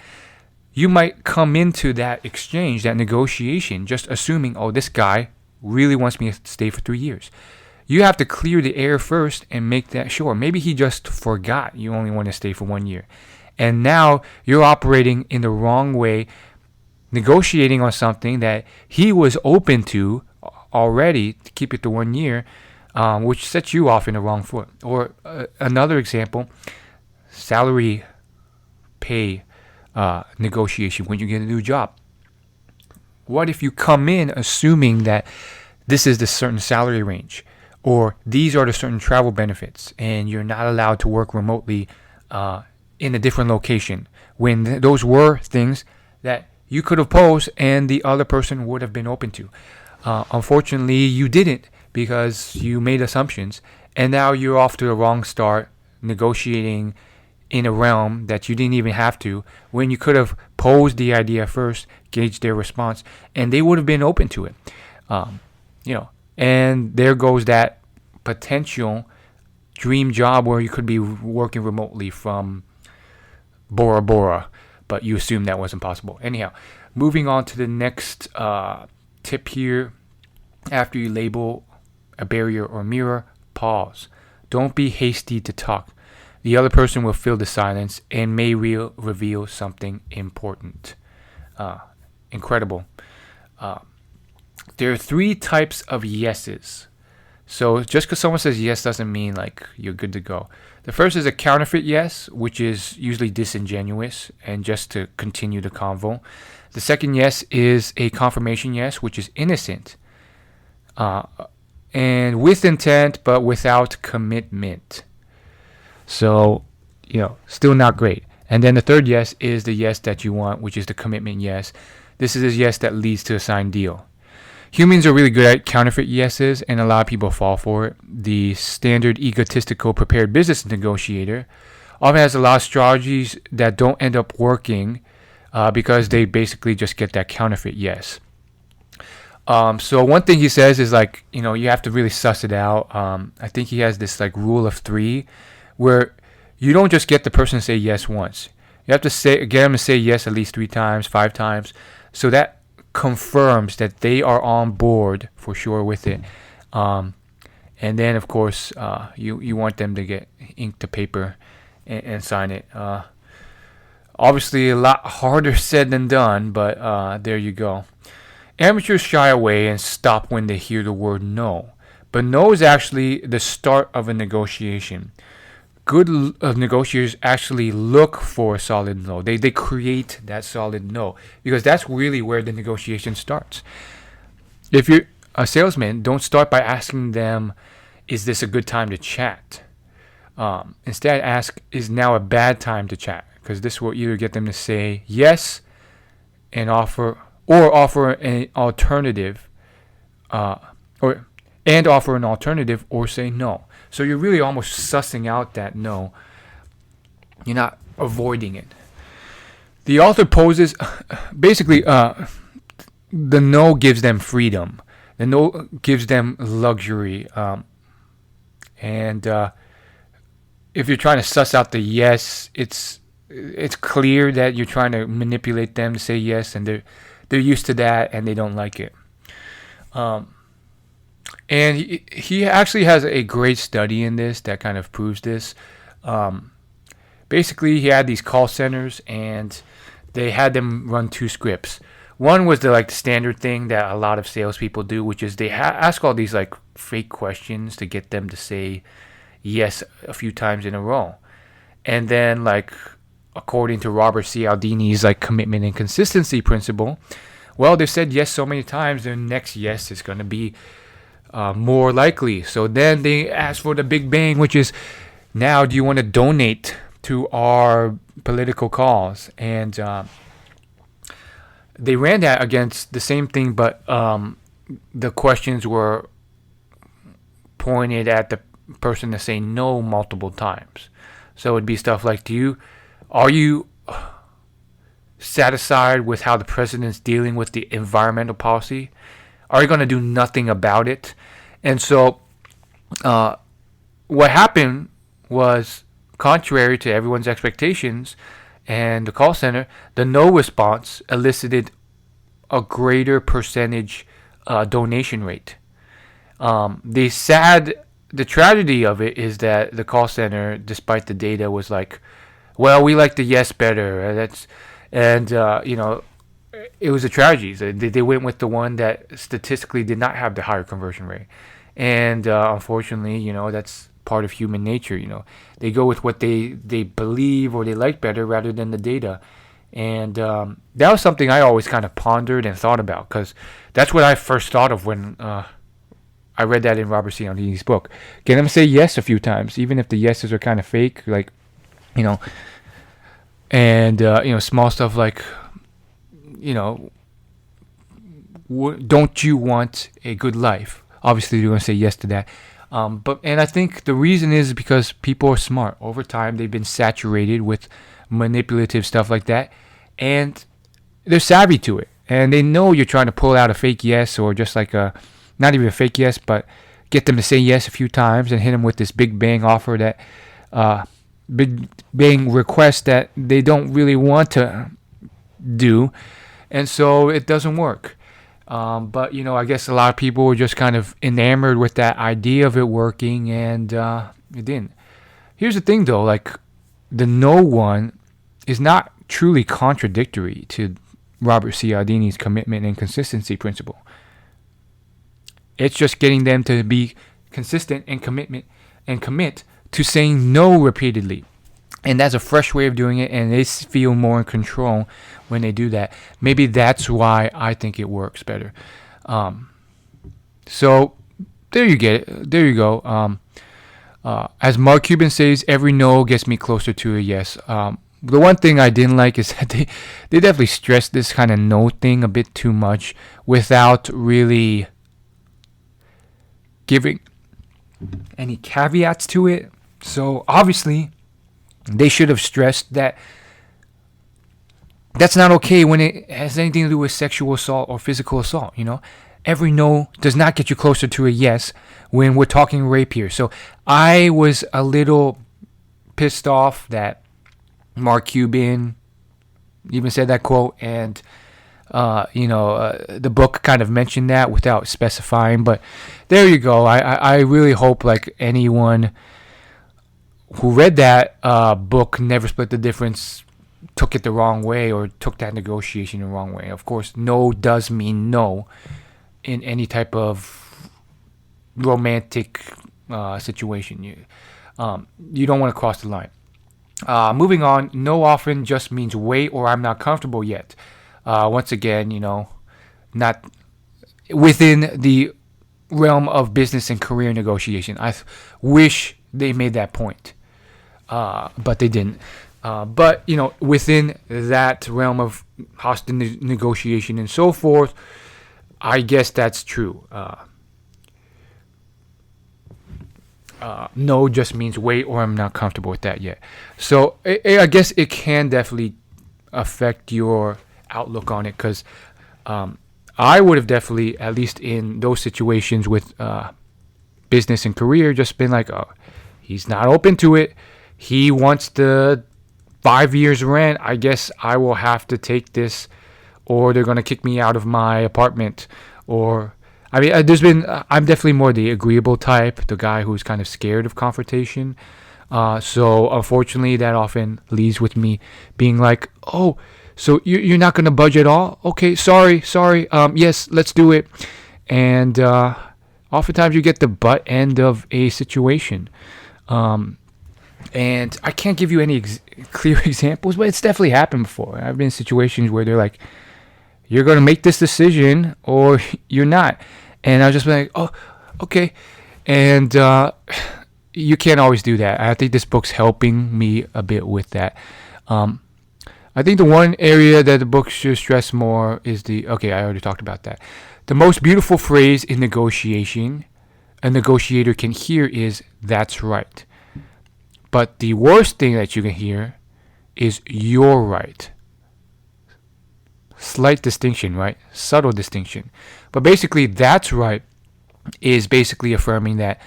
You might come into that exchange, that negotiation, just assuming, oh, this guy really wants me to stay for 3 years. You have to clear the air first and make that sure. Maybe he just forgot you only want to stay for 1 year. And now you're operating in the wrong way, negotiating on something that he was open to already to keep it to 1 year, which sets you off in the wrong foot. Or another example, salary pay negotiation when you get a new job. What if you come in assuming that this is the certain salary range, or these are the certain travel benefits, and you're not allowed to work remotely in a different location, when those were things that you could have posed and the other person would have been open to. Unfortunately, you didn't, because you made assumptions, and now you're off to a wrong start negotiating in a realm that you didn't even have to, when you could have posed the idea first, gauged their response, and they would have been open to it. And there goes that potential dream job where you could be working remotely from Bora Bora, but you assumed that wasn't possible. Anyhow, moving on to the next tip here. After you label a barrier or mirror, pause. Don't be hasty to talk. The other person will fill the silence and may reveal something important. Incredible. There are 3 types of yeses. So just because someone says yes doesn't mean like you're good to go. The first is a counterfeit yes, which is usually disingenuous and just to continue the convo. The second yes is a confirmation yes, which is innocent and with intent but without commitment. So, still not great. And then the third yes is the yes that you want, which is the commitment yes. This is a yes that leads to a signed deal. Humans are really good at counterfeit yeses, and a lot of people fall for it. The standard egotistical prepared business negotiator often has a lot of strategies that don't end up working because they basically just get that counterfeit yes. So one thing he says is like, you have to really suss it out. I think he has this like rule of 3 where you don't just get the person to say yes once. You have to get them to say yes at least 3 times, 5 times. So that confirms that they are on board for sure with it. And then, of course, you want them to get ink to paper and sign it. Obviously, a lot harder said than done, but there you go. Amateurs shy away and stop when they hear the word no. But no is actually the start of a negotiation. Good negotiators actually look for a solid no. They create that solid no because that's really where the negotiation starts. If you're a salesman, don't start by asking them, is this a good time to chat? Instead, ask, is now a bad time to chat? Because this will either get them to say yes and offer an alternative or say no. So you're really almost sussing out that no. You're not avoiding it. The author poses, basically, the no gives them freedom. The no gives them luxury. And if you're trying to suss out the yes, it's clear that you're trying to manipulate them to say yes, and they're used to that and they don't like it. And he actually has a great study in this that kind of proves this. Basically, he had these call centers, and they had them run 2 scripts. One was the standard thing that a lot of salespeople do, which is they ask all these fake questions to get them to say yes a few times in a row. And then, according to Robert Cialdini's commitment and consistency principle, well, they said yes so many times, their next yes is going to be more likely. So then they ask for the big bang, which is, now do you want to donate to our political cause? And they ran that against the same thing, but the questions were pointed at the person to say no multiple times. So it'd be stuff like, are you satisfied with how the president's dealing with the environmental policy? Are you going to do nothing about it? And so what happened was, contrary to everyone's expectations and the call center, the no response elicited a greater percentage donation rate. The tragedy of it is that the call center, despite the data, was like, well, we like the yes better. It was a tragedy. They went with the one that statistically did not have the higher conversion rate. And unfortunately, that's part of human nature. They go with what they believe or they like better rather than the data. And that was something I always kind of pondered and thought about, because that's what I first thought of when I read that in Robert Cialdini's book. Get them to say yes a few times, even if the yeses are kind of fake, and small stuff like, don't you want a good life? Obviously, you're going to say yes to that. And I think the reason is because people are smart. Over time, they've been saturated with manipulative stuff like that, and they're savvy to it. And they know you're trying to pull out a fake yes, or just not even a fake yes, but get them to say yes a few times and hit them with this big bang offer big bang request that they don't really want to do. And so it doesn't work. But, I guess a lot of people were just kind of enamored with that idea of it working, and it didn't. Here's the thing, though. The no one is not truly contradictory to Robert Cialdini's commitment and consistency principle. It's just getting them to be consistent and commit to saying no repeatedly. And that's a fresh way of doing it, and they feel more in control when they do that. Maybe that's why I think it works better. So there you get it. There you go. As Mark Cuban says, every no gets me closer to a yes. The one thing I didn't like is that they definitely stressed this kind of no thing a bit too much without really giving any caveats to it. So obviously, they should have stressed that that's not okay when it has anything to do with sexual assault or physical assault, Every no does not get you closer to a yes when we're talking rape here. So I was a little pissed off that Mark Cuban even said that quote, and the book kind of mentioned that without specifying. But there you go. I really hope like anyone who read that book, Never Split the Difference, took it the wrong way or took that negotiation the wrong way. Of course, no does mean no in any type of romantic situation. You don't want to cross the line. Moving on, no often just means wait or I'm not comfortable yet. Once again, not within the realm of business and career negotiation. I wish they made that point. But they didn't. But within that realm of hostile negotiation and so forth, I guess that's true. No just means wait or I'm not comfortable with that yet. So I guess it can definitely affect your outlook on it, because I would have definitely, at least in those situations with business and career, just been like, oh, he's not open to it. He wants the 5 years rent. I guess I will have to take this, or they're going to kick me out of my apartment. Or, I mean, I'm definitely more the agreeable type, the guy who's kind of scared of confrontation. So, unfortunately, that often leads with me being like, oh, so you're not going to budge at all? Okay, sorry. Yes, let's do it. And oftentimes you get the butt end of a situation. And I can't give you any clear examples, but it's definitely happened before. I've been in situations where they're like, you're going to make this decision or you're not. And I was just like, oh, okay. And you can't always do that. I think this book's helping me a bit with that. I think the one area that the book should stress more is I already talked about that. The most beautiful phrase in negotiation a negotiator can hear is, that's right. But the worst thing that you can hear is, you're right. Slight distinction, right? Subtle distinction. But basically, that's right is basically affirming that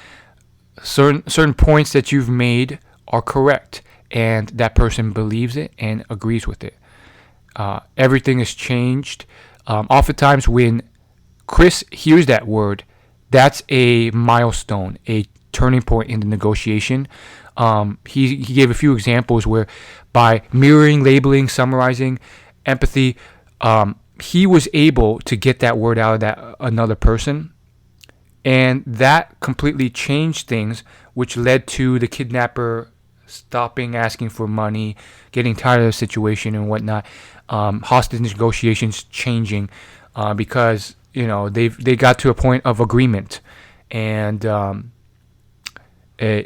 certain points that you've made are correct, and that person believes it and agrees with it. Everything is changed. Oftentimes, when Chris hears that word, that's a milestone, a turning point in the negotiation. He gave a few examples where by mirroring, labeling, summarizing, empathy, he was able to get that word out of that another person, and that completely changed things, which led to the kidnapper stopping asking for money, getting tired of the situation and whatnot. Hostage negotiations changing because they got to a point of agreement, and an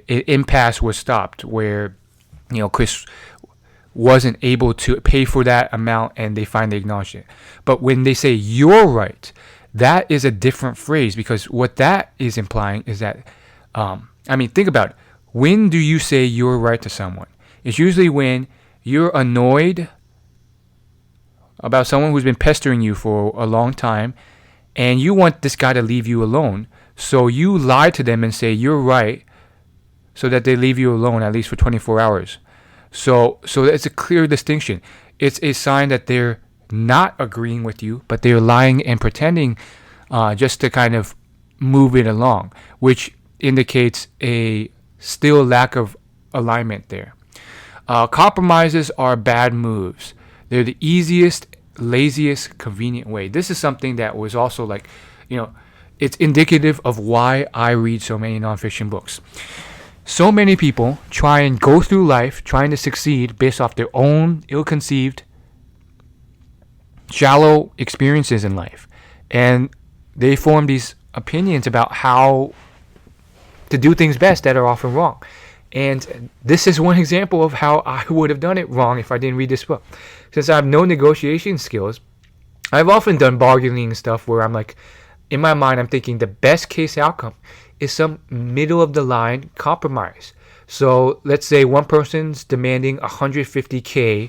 impasse was stopped where Chris wasn't able to pay for that amount, and they finally acknowledged it. But when they say you're right, that is a different phrase, because what that is implying is that think about it. When do you say you're right to someone? It's usually when you're annoyed about someone who's been pestering you for a long time, and you want this guy to leave you alone. So you lie to them and say you're right, so that they leave you alone at least for 24 hours. So it's a clear distinction. It's a sign that they're not agreeing with you, but they're lying and pretending just to kind of move it along, which indicates a still lack of alignment there. Compromises are bad moves. They're the easiest, laziest, convenient way. This is something that was also it's indicative of why I read so many nonfiction books. So many people try and go through life trying to succeed based off their own ill-conceived, shallow experiences in life. And they form these opinions about how to do things best that are often wrong. And this is one example of how I would have done it wrong if I didn't read this book. Since I have no negotiation skills, I've often done bargaining stuff where I'm like, in my mind, I'm thinking the best case outcome is some middle of the line compromise. So let's say one person's demanding $150K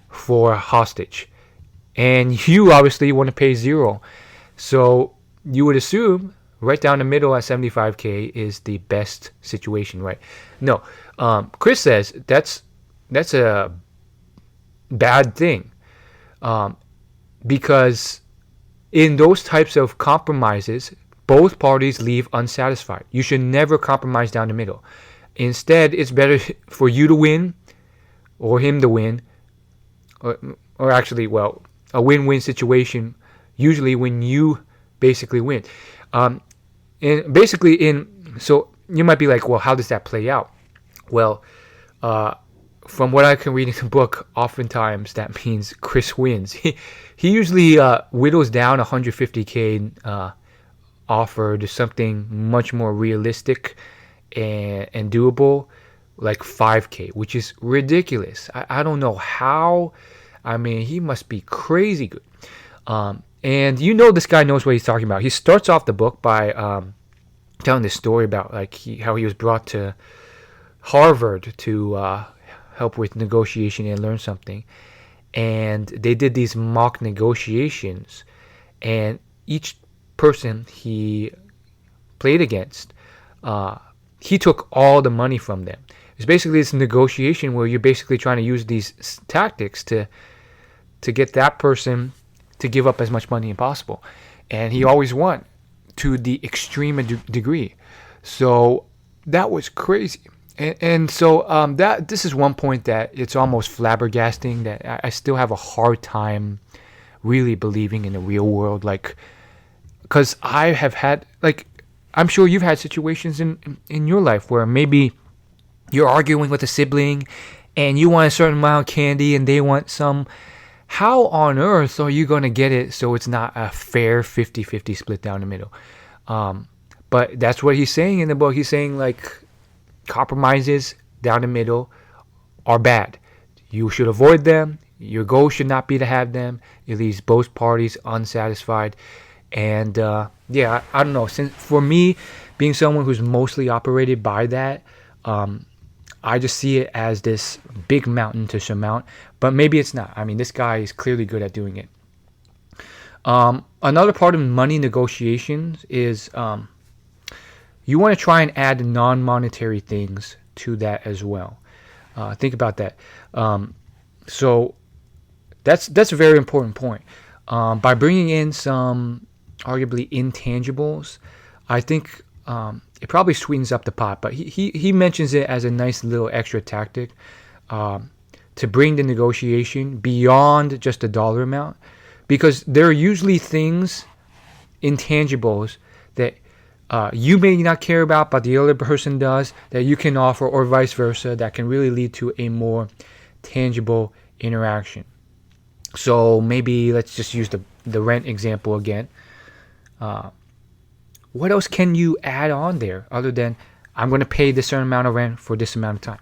for a hostage, and you obviously want to pay zero. So you would assume right down the middle at $75K is the best situation, right? No, Chris says that's a bad thing, because in those types of compromises, both parties leave unsatisfied. You should never compromise down the middle. Instead, it's better for you to win or him to win, or actually, well, a win-win situation, usually when you basically win. And basically, so you might be like, well, how does that play out? Well, from what I can read in the book, oftentimes that means Chris wins. He usually whittles down 150K offer to something much more realistic and doable, like 5K, which is ridiculous. I don't know how. I mean, he must be crazy good. And this guy knows what he's talking about. He starts off the book by telling this story about how he was brought to Harvard to help with negotiation and learn something. And they did these mock negotiations, and each person he played against, he took all the money from them. It's basically this negotiation where you're basically trying to use these tactics to get that person to give up as much money as possible. And he always won to the extreme degree. So that was crazy. And so this is one point that it's almost flabbergasting that I still have a hard time really believing in the real world. Because I have had, I'm sure you've had situations in your life where maybe you're arguing with a sibling and you want a certain amount of candy and they want some. How on earth are you going to get it so it's not a fair 50-50 split down the middle? But that's what he's saying in the book. He's saying compromises down the middle are bad. You should avoid them. Your goal should not be to have them. It leaves both parties unsatisfied. And I don't know. Since for me, being someone who's mostly operated by that, I just see it as this big mountain to surmount. But maybe it's not. I mean, this guy is clearly good at doing it. Another part of money negotiations is you want to try and add non-monetary things to that as well. Think about that. So that's a very important point. By bringing in some arguably intangibles, I think it probably sweetens up the pot. But he mentions it as a nice little extra tactic to bring the negotiation beyond just a dollar amount, because there are usually things, intangibles, that you may not care about, but the other person does, that you can offer, or vice versa, that can really lead to a more tangible interaction. So maybe let's just use the rent example again. What else can you add on there other than I'm going to pay this certain amount of rent for this amount of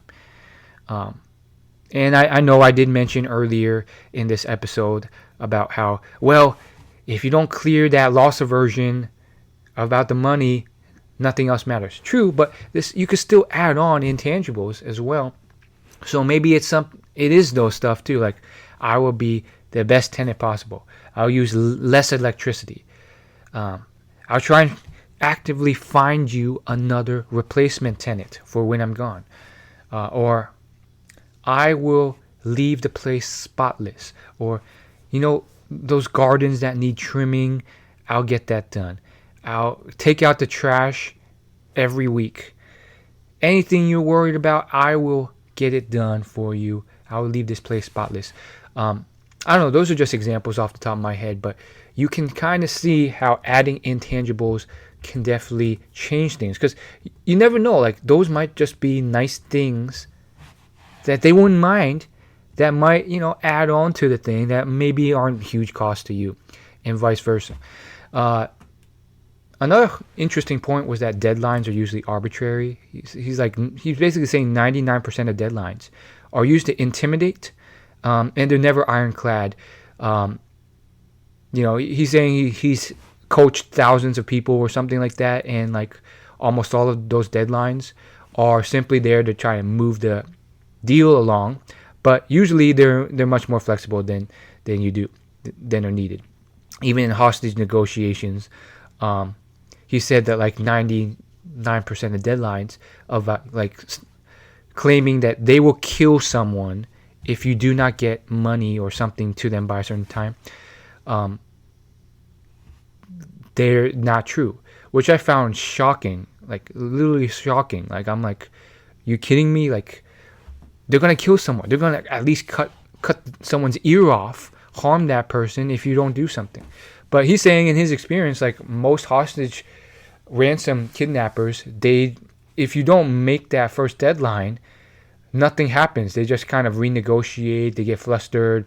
time? And I know I did mention earlier in this episode about how, well, if you don't clear that loss aversion about the money, nothing else matters. True, but this you could still add on intangibles as well. So maybe it is those stuff too. Like, I will be the best tenant possible. I'll use less electricity. I'll try and actively find you another replacement tenant for when I'm gone. Or I will leave the place spotless. Or, those gardens that need trimming, I'll get that done. I'll take out the trash every week. Anything you're worried about, I will get it done for you. I will leave this place spotless. I don't know. Those are just examples off the top of my head, but you can kind of see how adding intangibles can definitely change things, because you never know, like those might just be nice things that they wouldn't mind, that might, add on to the thing that maybe aren't huge cost to you, and vice versa. Another interesting point was that deadlines are usually arbitrary. He's basically saying 99% of deadlines are used to intimidate, and they're never ironclad. He's saying he's coached thousands of people or something like that, and like almost all of those deadlines are simply there to try and move the deal along, but usually they're much more flexible than are needed. Even in hostage negotiations, he said that like 99% of deadlines of claiming that they will kill someone if you do not get money or something to them by a certain time, they're not true, which I found shocking, like literally shocking. Like, I'm like, you kidding me? Like, they're gonna kill someone. They're gonna at least cut someone's ear off, harm that person if you don't do something. But he's saying in his experience, like most hostage ransom kidnappers, if you don't make that first deadline, nothing happens. They just kind of renegotiate, they get flustered,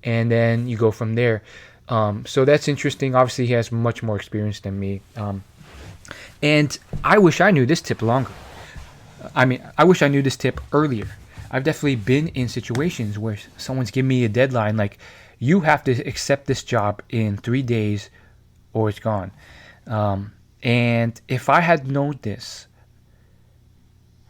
and then you go from there. So that's interesting. Obviously, he has much more experience than me. And I wish I knew this tip longer. I wish I knew this tip earlier. I've definitely been in situations where someone's giving me a deadline, like, you have to accept this job in 3 days or it's gone. And if I had known this,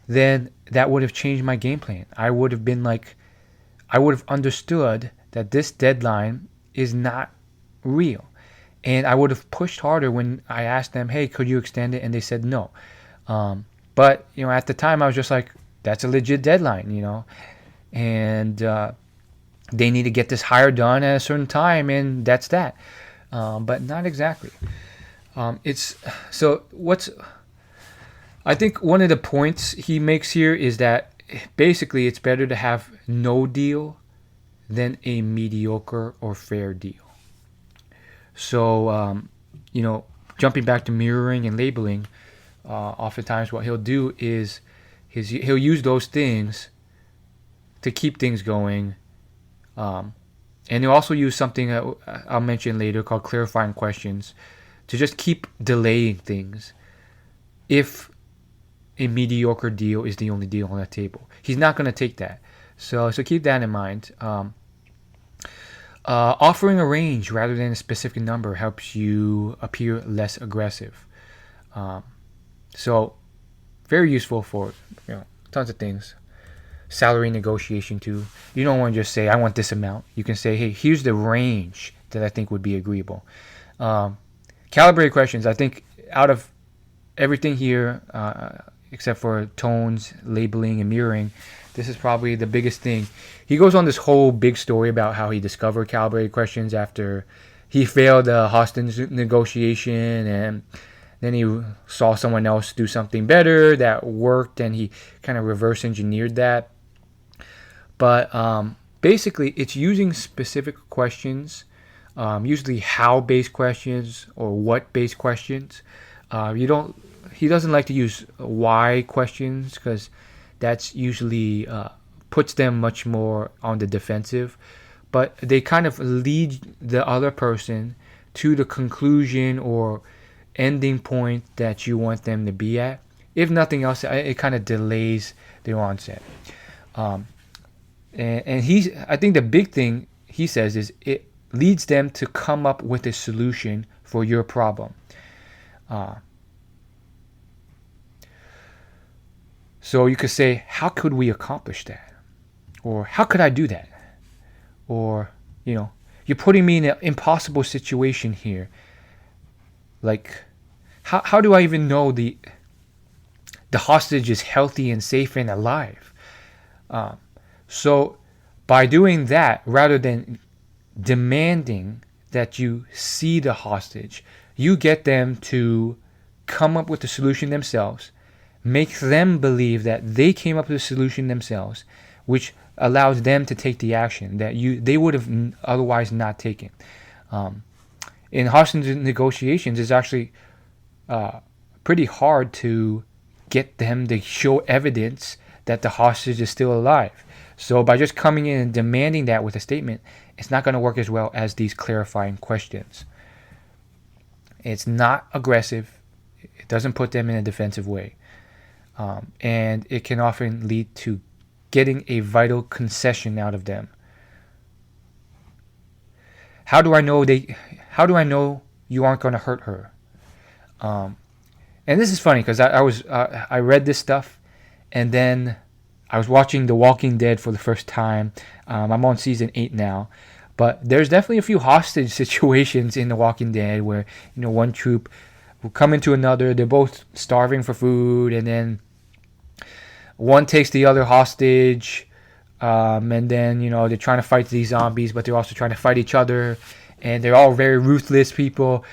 then that would have changed my game plan. I would have understood that this deadline is not real. And I would have pushed harder when I asked them, hey, could you extend it? And they said no. But, at the time I was just like, that's a legit deadline, and they need to get this hire done at a certain time, and that's that. But not exactly. I think one of the points he makes here is that basically it's better to have no deal than a mediocre or fair deal. So, jumping back to mirroring and labeling, oftentimes what he'll do is he'll use those things to keep things going. And he'll also use something that I'll mention later called clarifying questions to just keep delaying things if a mediocre deal is the only deal on the table. He's not going to take that. So keep that in mind. Offering a range rather than a specific number helps you appear less aggressive. So very useful for tons of things. Salary negotiation too. You don't want to just say, I want this amount. You can say, hey, here's the range that I think would be agreeable. Calibrated questions. I think out of everything here, except for tones, labeling, and mirroring, this is probably the biggest thing. He goes on this whole big story about how he discovered calibrated questions after he failed a hostage negotiation, and then he saw someone else do something better that worked, and he kind of reverse engineered that. But basically, it's using specific questions, usually how-based questions or what-based questions. He doesn't like to use why questions because that's usually puts them much more on the defensive. But they kind of lead the other person to the conclusion or ending point that you want them to be at. If nothing else, it kind of delays their onset. And I think the big thing he says is it leads them to come up with a solution for your problem. So you could say, how could we accomplish that? Or how could I do that? Or, you're putting me in an impossible situation here. Like, how do I even know the hostage is healthy and safe and alive? So by doing that, rather than demanding that you see the hostage, you get them to come up with a solution themselves, make them believe that they came up with a solution themselves, which allows them to take the action that they would have otherwise not taken. in hostage negotiations, it's actually pretty hard to get them to show evidence that the hostage is still alive. So by just coming in and demanding that with a statement, it's not going to work as well as these clarifying questions. It's not aggressive. It doesn't put them in a defensive way. And it can often lead to getting a vital concession out of them. How do I know you aren't going to hurt her? And this is funny because I read this stuff, and then I was watching The Walking Dead for the first time. I'm on season 8 now, but there's definitely a few hostage situations in The Walking Dead where one troop will come into another. They're both starving for food, and then one takes the other hostage, and then they're trying to fight these zombies, but they're also trying to fight each other, and they're all very ruthless people.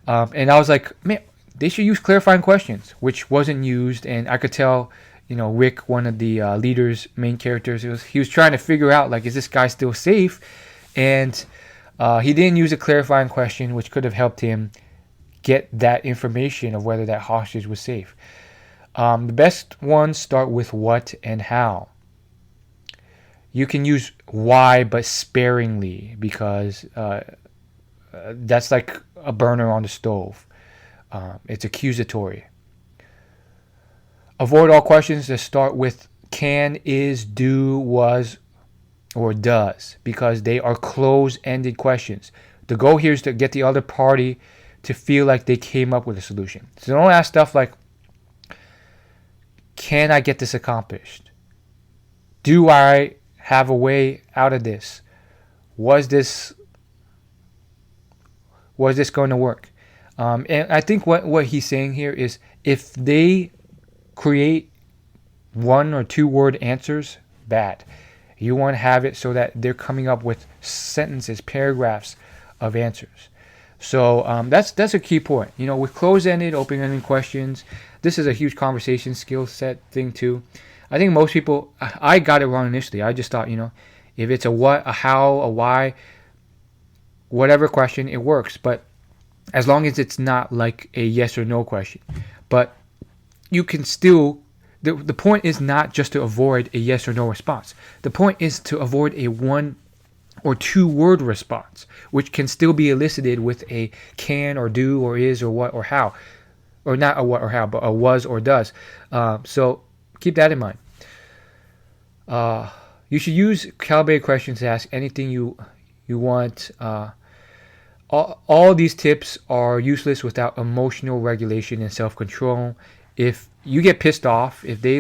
And I was like, man, they should use clarifying questions, which wasn't used. And I could tell, Rick, one of the leaders, main characters, he was trying to figure out, like, is this guy still safe? And he didn't use a clarifying question, which could have helped him get that information of whether that hostage was safe. The best ones start with what and how. You can use why, but sparingly, because that's like a burner on the stove. It's accusatory. Avoid all questions that start with can, is, do, was, or does, because they are close-ended questions. The goal here is to get the other party to feel like they came up with a solution. So don't ask stuff like, can I get this accomplished? Do I have a way out of this? Was this going to work? And I think what he's saying here is if they create 1 or 2 word answers, bad. You want to have it so that they're coming up with sentences, paragraphs of answers. So that's a key point. With closed-ended, open-ended questions, this is a huge conversation skill set thing too. I think most people, I got it wrong initially. I just thought, if it's a what, a how, a why, whatever question, it works. But as long as it's not like a yes or no question. But you can still, the point is not just to avoid a yes or no response. The point is to avoid a 1 or 2 word response, which can still be elicited with a can or do or is or what or how. Or not a what or how, but a was or does. So keep that in mind. You should use calibrated questions to ask anything you want. All these tips are useless without emotional regulation and self-control. If you get pissed off, if they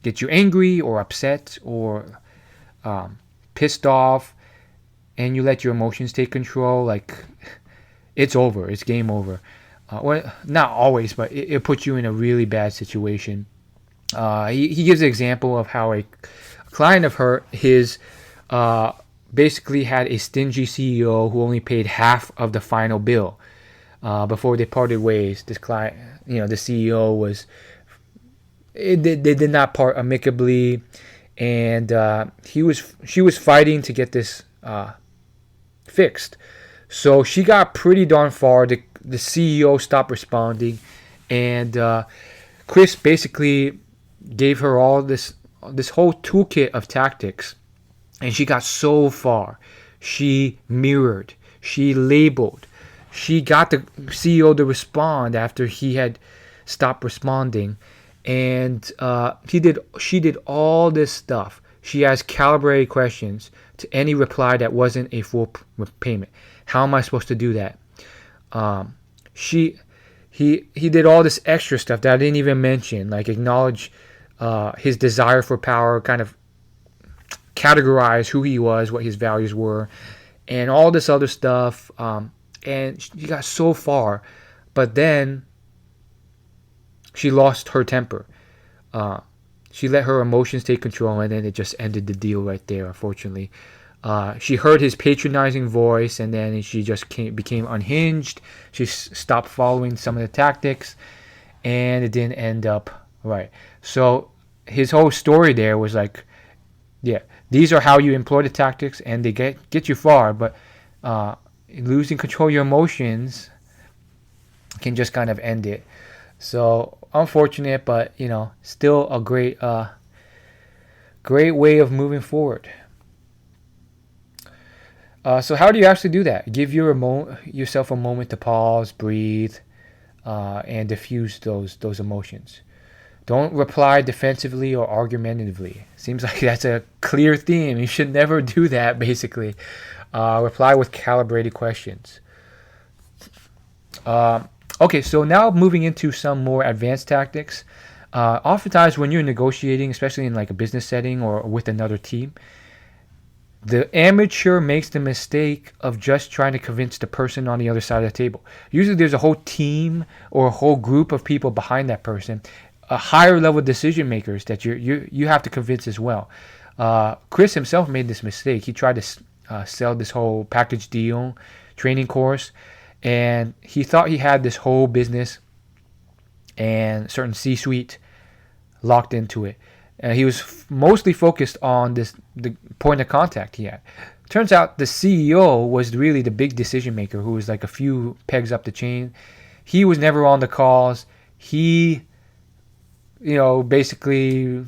get you angry or upset or pissed off, and you let your emotions take control, it's over. It's game over. Well, not always, but it puts you in a really bad situation. He gives an example of how a client of his basically had a stingy CEO who only paid half of the final bill before they parted ways. This client, the CEO they did not part amicably, and she was fighting to get this fixed. So she got pretty darn far. The CEO stopped responding, and Chris basically gave her all this whole toolkit of tactics, and she got so far. She mirrored, she labeled, she got the CEO to respond after he had stopped responding, and she did all this stuff. She asked calibrated questions to any reply that wasn't a full payment. How am I supposed to do that? He did all this extra stuff that I didn't even mention, like acknowledge his desire for power, kind of categorize who he was, what his values were, and all this other stuff. And she got so far, but then she lost her temper. She let her emotions take control, and then it just ended the deal right there, unfortunately. She heard his patronizing voice, and then she just became unhinged. She stopped following some of the tactics, and it didn't end up right. So his whole story there was like, yeah, these are how you employ the tactics, and they get you far, but losing control of your emotions can just kind of end it. So unfortunate, but still a great way of moving forward. So how do you actually do that? Give yourself a moment to pause, breathe, and diffuse those emotions. Don't reply defensively or argumentatively. Seems like that's a clear theme. You should never do that, basically. Reply with calibrated questions. Okay, so now moving into some more advanced tactics. Oftentimes when you're negotiating, especially in like a business setting or with another team, the amateur makes the mistake of just trying to convince the person on the other side of the table. Usually there's a whole team or a whole group of people behind that person, a higher level decision makers that you have to convince as well. Chris himself made this mistake. He tried to sell this whole package deal training course, and he thought he had this whole business and certain C-suite locked into it. He was mostly focused on the point of contact he had. Turns out the CEO was really the big decision maker, who was like a few pegs up the chain. He was never on the calls. He, basically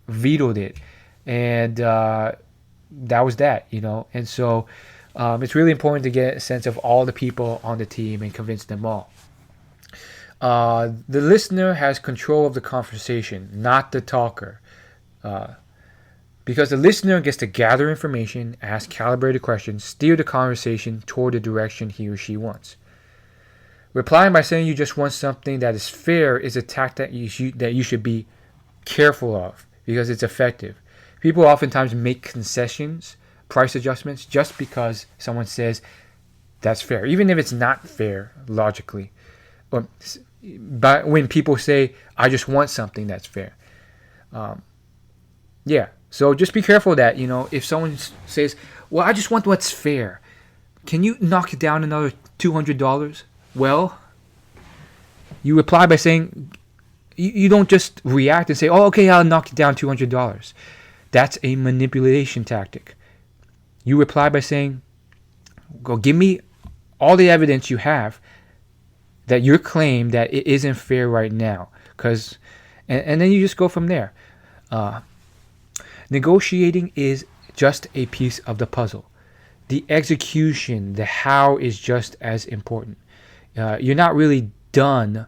vetoed it, and that was that. And so it's really important to get a sense of all the people on the team and convince them all. The listener has control of the conversation, not the talker. Because the listener gets to gather information, ask calibrated questions, steer the conversation toward the direction he or she wants. Replying by saying you just want something that is fair is a tactic that you should be careful of, because it's effective. People oftentimes make concessions, price adjustments, just because someone says that's fair, even if it's not fair logically. But when people say, I just want something that's fair. So just be careful that, if someone says, well, I just want what's fair. Can you knock it down another $200? Well, you reply by saying, you don't just react and say, oh, okay, I'll knock it down $200. That's a manipulation tactic. You reply by saying, go give me all the evidence you have that your claim that it isn't fair right now, and then you just go from there. Negotiating is just a piece of the puzzle. The execution, the how, is just as important. You're not really done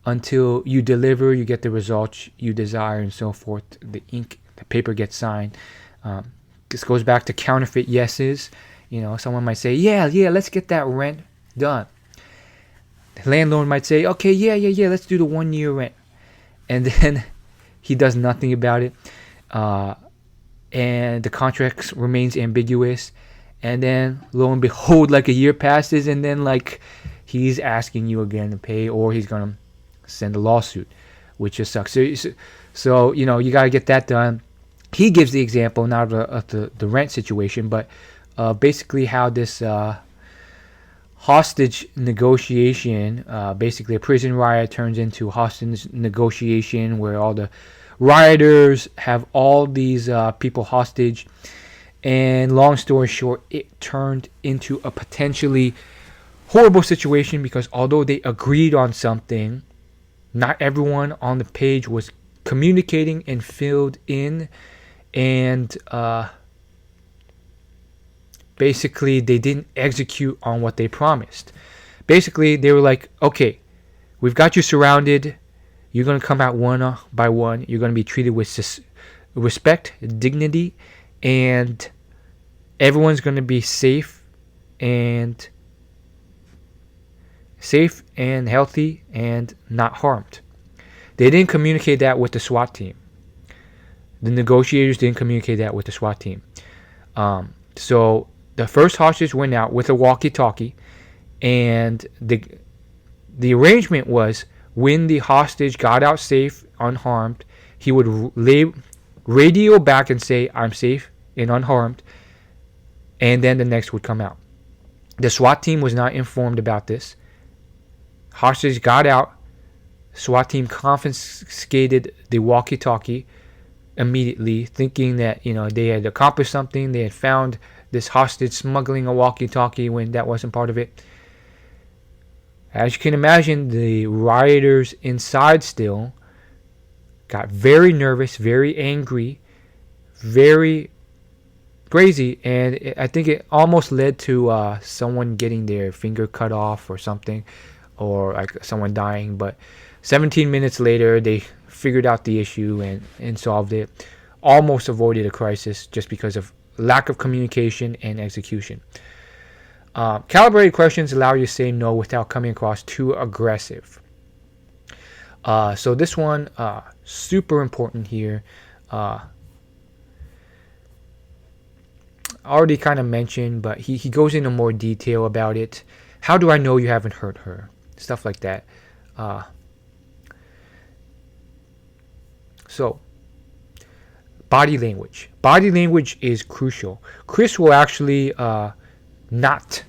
until you deliver, you get the results you desire, and so forth. The paper gets signed. This goes back to counterfeit yeses. Someone might say, yeah, let's get that rent done. The landlord might say, okay, yeah, let's do the 1 year rent. And then he does nothing about it. And the contract remains ambiguous. And then, lo and behold, like a year passes, and then he's asking you again to pay, or he's going to send a lawsuit, which just sucks. So you got to get that done. He gives the example, not of the rent situation, but basically how this hostage negotiation, basically a prison riot turns into hostage negotiation, where all the rioters have all these people hostage, and long story short, it turned into a potentially horrible situation, because although they agreed on something, not everyone on the page was communicating and filled in, and basically they didn't execute on what they promised. Basically, they were like, okay, we've got you surrounded. You're going to come out one by one. You're going to be treated with respect, dignity, and everyone's going to be safe and healthy and not harmed. They didn't communicate that with the SWAT team. The negotiators didn't communicate that with the SWAT team. So the first hostage went out with a walkie-talkie, and the arrangement was, when the hostage got out safe, unharmed, he would radio back and say, I'm safe and unharmed, and then the next would come out. The SWAT team was not informed about this. Hostage got out. SWAT team confiscated the walkie-talkie immediately, thinking that they had accomplished something. They had found this hostage smuggling a walkie-talkie when that wasn't part of it. As you can imagine, the rioters inside still got very nervous, very angry, very crazy, and I think it almost led to someone getting their finger cut off or something, or like someone dying. But 17 minutes later, they figured out the issue and solved it. Almost avoided a crisis just because of lack of communication and execution. Calibrated questions allow you to say no without coming across too aggressive. So this one, super important here. Already kind of mentioned, but he goes into more detail about it. How do I know you haven't hurt her? Stuff like that. So, body language. Body language is crucial. Chris will actually not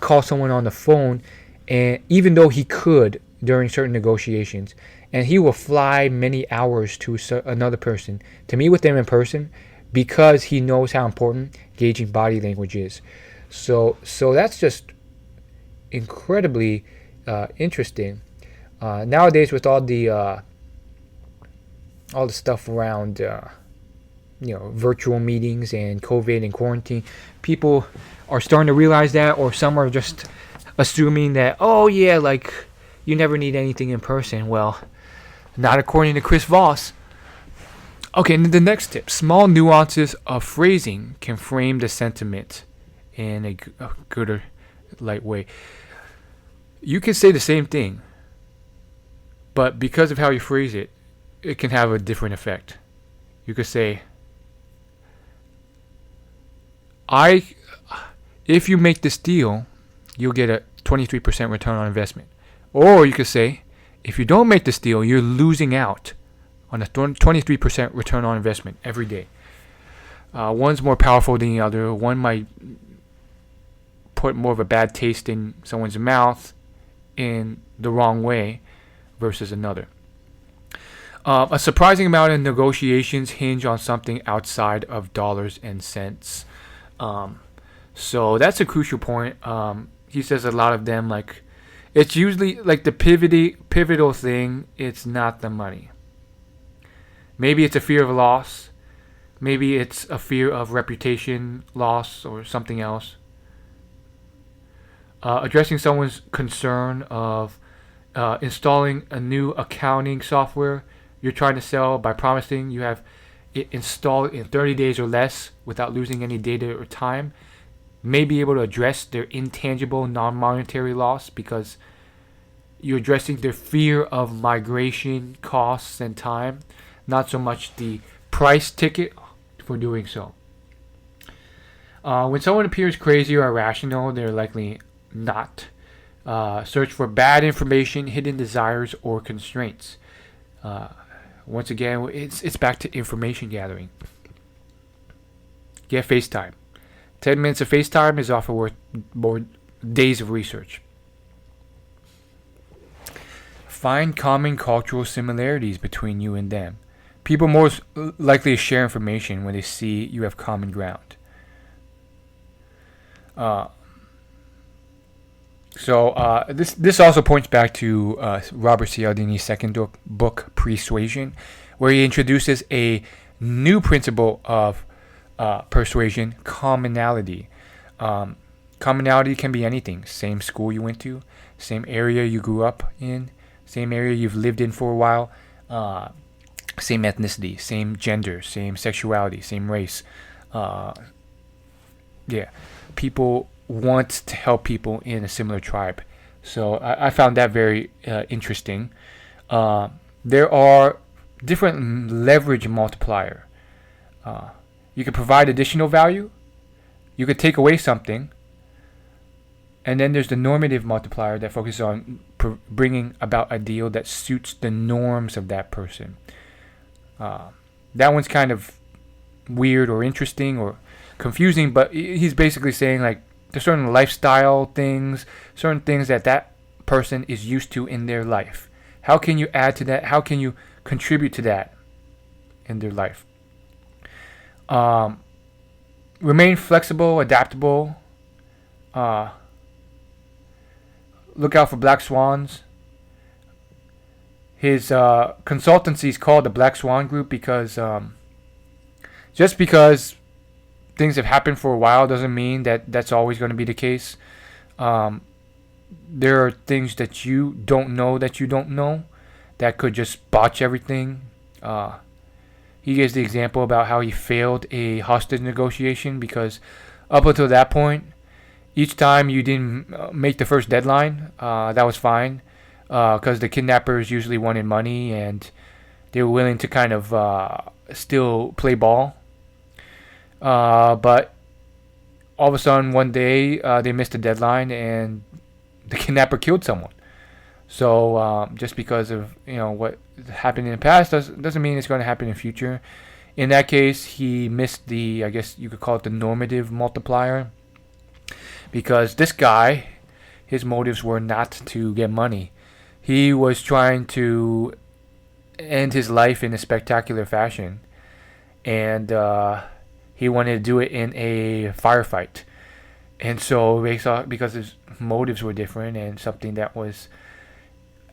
call someone on the phone, and even though he could during certain negotiations, and he will fly many hours to another person to meet with them in person because he knows how important gauging body language is. So that's just incredibly interesting. Nowadays, with all the stuff around virtual meetings and COVID and quarantine, people are starting to realize that, or some are just assuming that, oh yeah, like you never need anything in person. Well, not according to Chris Voss. Okay, the next tip. Small nuances of phrasing can frame the sentiment in a good or light way. You can say the same thing, but because of how you phrase it, it can have a different effect. You could say, if you make this deal, you'll get a 23% return on investment. Or you could say, if you don't make this deal, you're losing out on a 23% return on investment every day. One's more powerful than the other. One might put more of a bad taste in someone's mouth in the wrong way versus another. A surprising amount of negotiations hinge on something outside of dollars and cents. So that's a crucial point. He says a lot of them, like, it's usually like the pivotal thing. It's not the money. Maybe it's a fear of loss. Maybe it's a fear of reputation loss or something else. Addressing someone's concern of installing a new accounting software you're trying to sell by promising you have it installed in 30 days or less without losing any data or time, may be able to address their intangible non-monetary loss because you're addressing their fear of migration costs and time, not so much the price ticket for doing so. When someone appears crazy or irrational, they're likely not. Search for bad information, hidden desires, or constraints. Once again, it's back to information gathering. Get FaceTime. 10 minutes of FaceTime is often worth more days of research. Find common cultural similarities between you and them. People more likely to share information when they see you have common ground. This also points back to Robert Cialdini's second book, Persuasion, where he introduces a new principle of persuasion: commonality. Commonality can be anything. Same school you went to, same area you grew up in, same area you've lived in for a while, same ethnicity, same gender, same sexuality, same race. People want to help people in a similar tribe. So I found that very interesting. There are different leverage multiplier. You could provide additional value. You could take away something. And then there's the normative multiplier that focuses on bringing about a deal that suits the norms of that person. That one's kind of weird or interesting or confusing, but he's basically saying, like, there's certain lifestyle things, certain things that person is used to in their life. How can you add to that? How can you contribute to that in their life? Remain flexible, adaptable. Uh, look out for black swans. His consultancy is called the Black Swan Group because just because things have happened for a while doesn't mean that that's always going to be the case. There are things that you don't know that could just botch everything. He gives the example about how he failed a hostage negotiation because up until that point, each time you didn't make the first deadline, that was fine because the kidnappers usually wanted money and they were willing to kind of still play ball. But all of a sudden, one day, they missed the deadline and the kidnapper killed someone. So just because of what happened in the past doesn't mean it's going to happen in the future. In that case, he missed the, I guess you could call it the normative multiplier, because this guy, his motives were not to get money. He was trying to end his life in a spectacular fashion, and he wanted to do it in a firefight. And so because his motives were different and something that was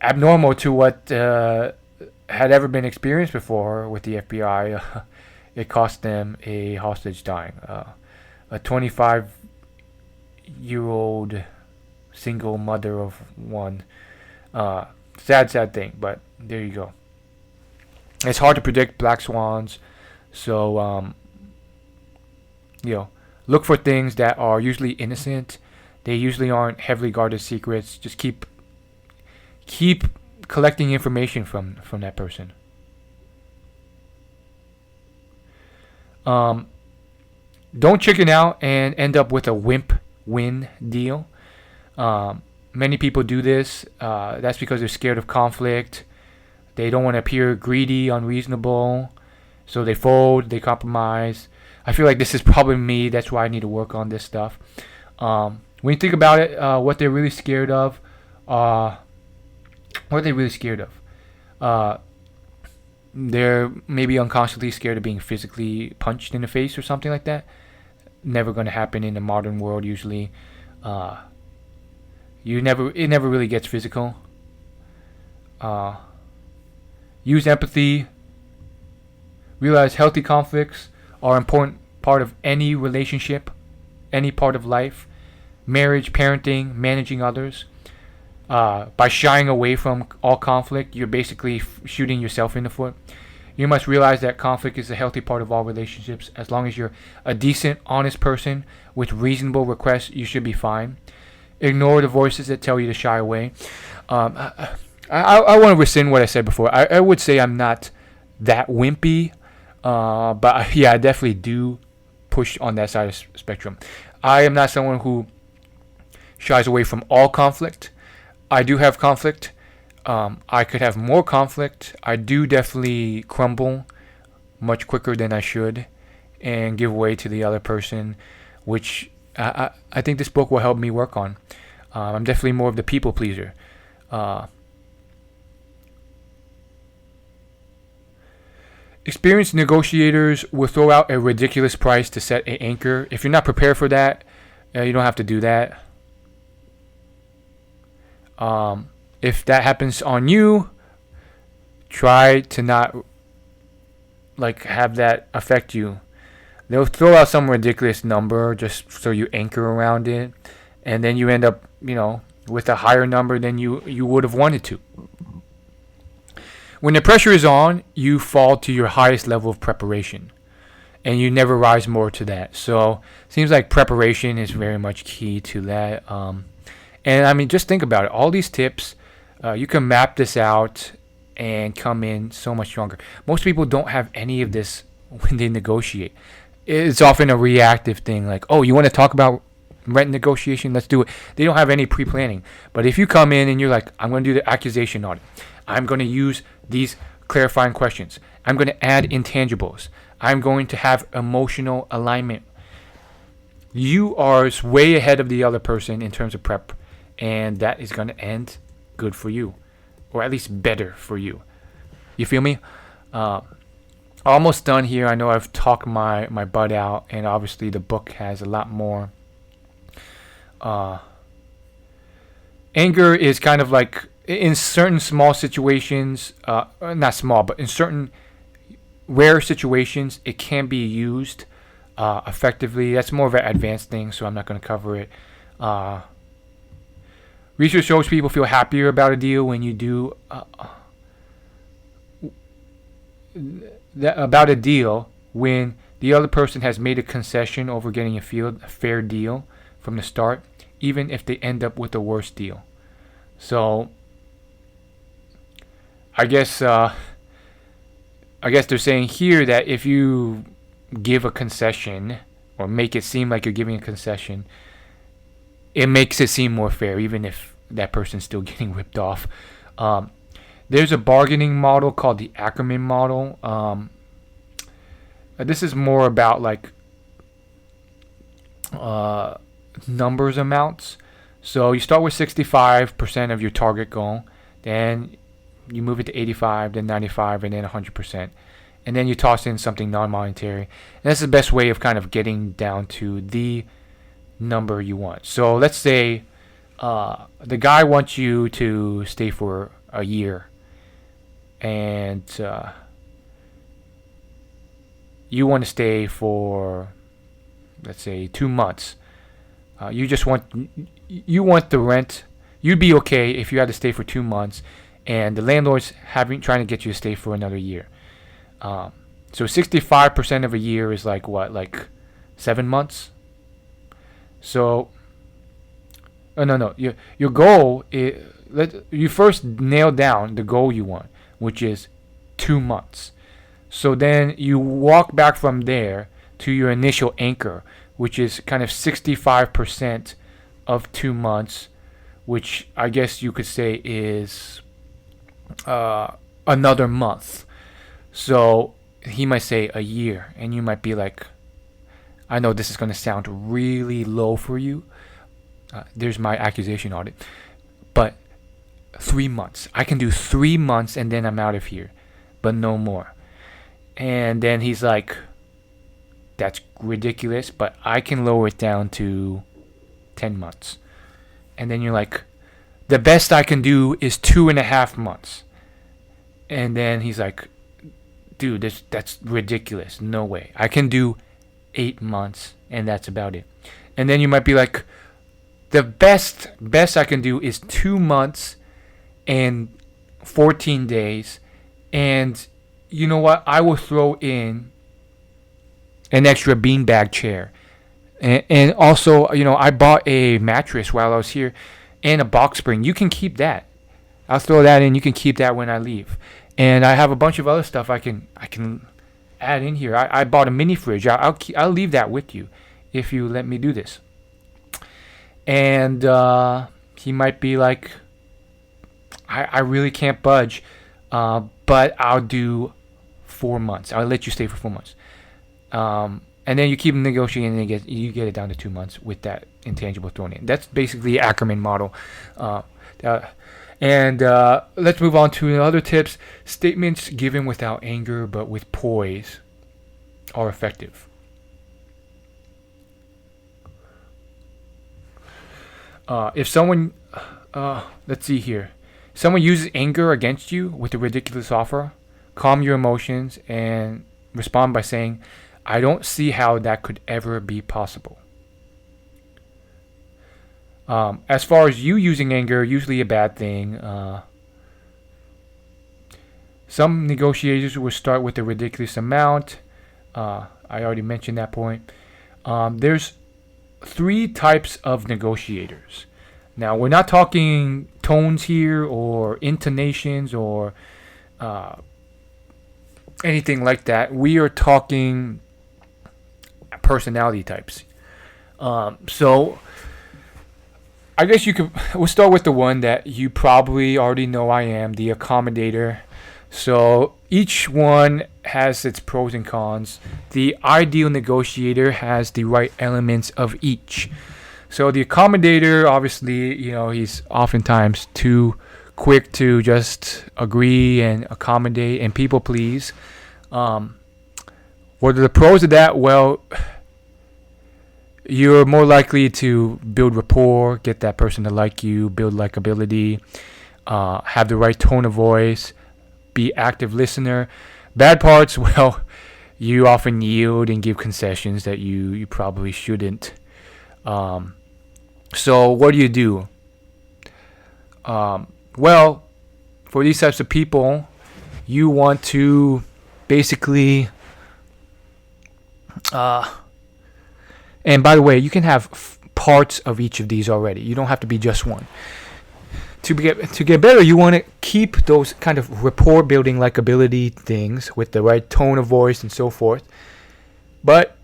abnormal to what had ever been experienced before with the FBI, it cost them a hostage dying. A 25-year-old single mother of one. Sad thing, but there you go. It's hard to predict black swans, so look for things that are usually innocent. They usually aren't heavily guarded secrets. Just keep collecting information from that person. Don't chicken out and end up with a wimp-win deal. Many people do this. That's because they're scared of conflict. They don't want to appear greedy, unreasonable. So they fold, they compromise. I feel like this is probably me. That's why I need to work on this stuff. When you think about it, what they're really scared of, they're maybe unconsciously scared of being physically punched in the face or something like that. Never going to happen in the modern world usually. It never really gets physical. Use empathy. Realize healthy conflicts are an important part of any relationship, any part of life. Marriage, parenting, managing others. By shying away from all conflict, you're basically shooting yourself in the foot. You must realize that conflict is a healthy part of all relationships. As long as you're a decent, honest person with reasonable requests, you should be fine. Ignore the voices that tell you to shy away. I want to rescind what I said before. I would say I'm not that wimpy, but yeah, I definitely do push on that side of the spectrum. I am not someone who shies away from all conflict. I do have conflict. I could have more conflict. I do definitely crumble much quicker than I should and give way to the other person, which I think this book will help me work on. I'm definitely more of the people pleaser. Experienced negotiators will throw out a ridiculous price to set an anchor. If you're not prepared for that, you don't have to do that. If that happens on you, try to not have that affect you. They'll throw out some ridiculous number just so you anchor around it, and then you end up, with a higher number than you would have wanted to. When the pressure is on, you fall to your highest level of preparation, and you never rise more to that. So, seems like preparation is very much key to that. And I mean, just think about it. All these tips, you can map this out and come in so much stronger. Most people don't have any of this when they negotiate. It's often a reactive thing, like, oh, you want to talk about rent negotiation? Let's do it. They don't have any pre-planning. But if you come in and you're like, I'm going to do the accusation audit. I'm going to use these clarifying questions. I'm going to add intangibles. I'm going to have emotional alignment. You are way ahead of the other person in terms of prep. And that is going to end good for you. Or at least better for you. You feel me? almost done here. I know I've talked my butt out, and obviously the book has a lot more. Anger is kind of like in certain small situations, not small, but in certain rare situations, it can be used effectively. That's more of an advanced thing, so I'm not going to cover it. Research shows people feel happier about a deal when you do about a deal when the other person has made a concession over getting a fair deal from the start, even if they end up with a worse deal. So I guess they're saying here that if you give a concession or make it seem like you're giving a concession, it makes it seem more fair, even if that person's still getting ripped off. There's a bargaining model called the Ackerman Model. This is more about like numbers amounts. So you start with 65% of your target goal, then you move it to 85, then 95, and then 100%. And then you toss in something non-monetary. And that's the best way of kind of getting down to the number you want. So let's say the guy wants you to stay for a year, and you want to stay for, let's say, 2 months. You want the rent. You'd be okay if you had to stay for 2 months, and the landlord's trying to get you to stay for another year. So 65% of a year is like what, like 7 months? So, no. Your goal is, you first nail down the goal you want, which is 2 months. So then you walk back from there to your initial anchor, which is kind of 65% of 2 months, which I guess you could say is another month. So he might say a year, and you might be like, I know this is going to sound really low for you. There's my accusation audit. But 3 months. I can do 3 months and then I'm out of here, but no more. And then he's like, that's ridiculous, but I can lower it down to 10 months. And then you're like, the best I can do is 2.5 months. And then he's like, dude, that's ridiculous. No way. I can do 8 months, and that's about it. And then you might be like, the best I can do is 2 months and 14 days. And you know what? I will throw in an extra beanbag chair. And also, I bought a mattress while I was here and a box spring. You can keep that. I'll throw that in. You can keep that when I leave. And I have a bunch of other stuff I can add in here. I bought a mini fridge. I'll leave that with you if you let me do this. And he might be like, I really can't budge, but I'll do 4 months. I'll let you stay for 4 months. And then you keep negotiating and you get it down to 2 months with that intangible thrown in. That's basically the Ackerman model. And let's move on to other tips. Statements given without anger but with poise are effective. If someone, let's see here. Someone uses anger against you with a ridiculous offer, calm your emotions and respond by saying, I don't see how that could ever be possible. As far as you using anger, usually a bad thing. Some negotiators will start with a ridiculous amount. I already mentioned that point. There's 3 types of negotiators. Now, we're not talking tones here or intonations or anything like that. We are talking personality types. So I guess we'll start with the one that you probably already know I am, the accommodator. So each one has its pros and cons. The ideal negotiator has the right elements of each. So the accommodator, obviously, he's oftentimes too quick to just agree and accommodate and people please. What are the pros of that? Well, you're more likely to build rapport, get that person to like you, build likability, have the right tone of voice, be active listener. Bad parts, well, you often yield and give concessions that you probably shouldn't. So what do? Well, for these types of people, you want to basically and by the way, you can have parts of each of these already. You don't have to be just one. To get better, you want to keep those kind of rapport building likability things with the right tone of voice and so forth. But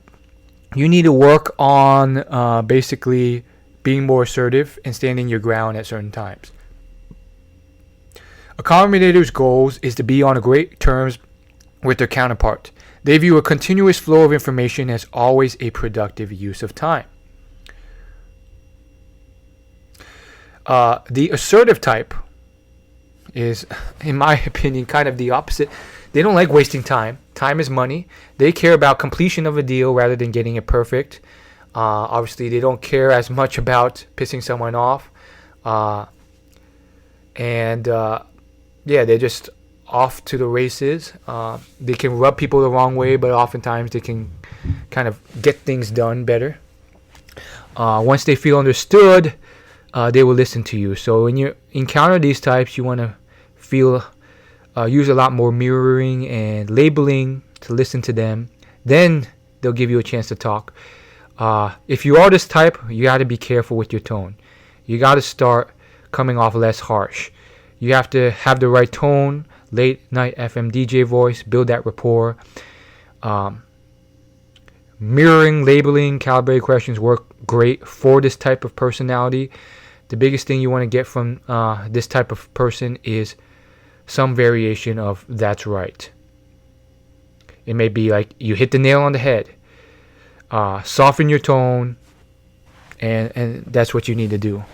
you need to work on basically being more assertive and standing your ground at certain times. Accommodator's goals is to be on great terms with their counterpart. They view a continuous flow of information as always a productive use of time. The assertive type is, in my opinion, kind of the opposite. They don't like wasting time. Time is money. They care about completion of a deal rather than getting it perfect. Obviously, they don't care as much about pissing someone off. Yeah, they're just off to the races. They can rub people the wrong way, but oftentimes they can kind of get things done better. Once they feel understood, they will listen to you. So when you encounter these types, you want to use a lot more mirroring and labeling to listen to them. Then they'll give you a chance to talk. If you are this type, you got to be careful with your tone. You got to start coming off less harsh. You have to have the right tone, late night FM DJ voice, build that rapport. Mirroring, labeling, calibrated questions work great for this type of personality. The biggest thing you want to get from this type of person is some variation of "that's right." It may be like you hit the nail on the head. Soften your tone, and that's what you need to do.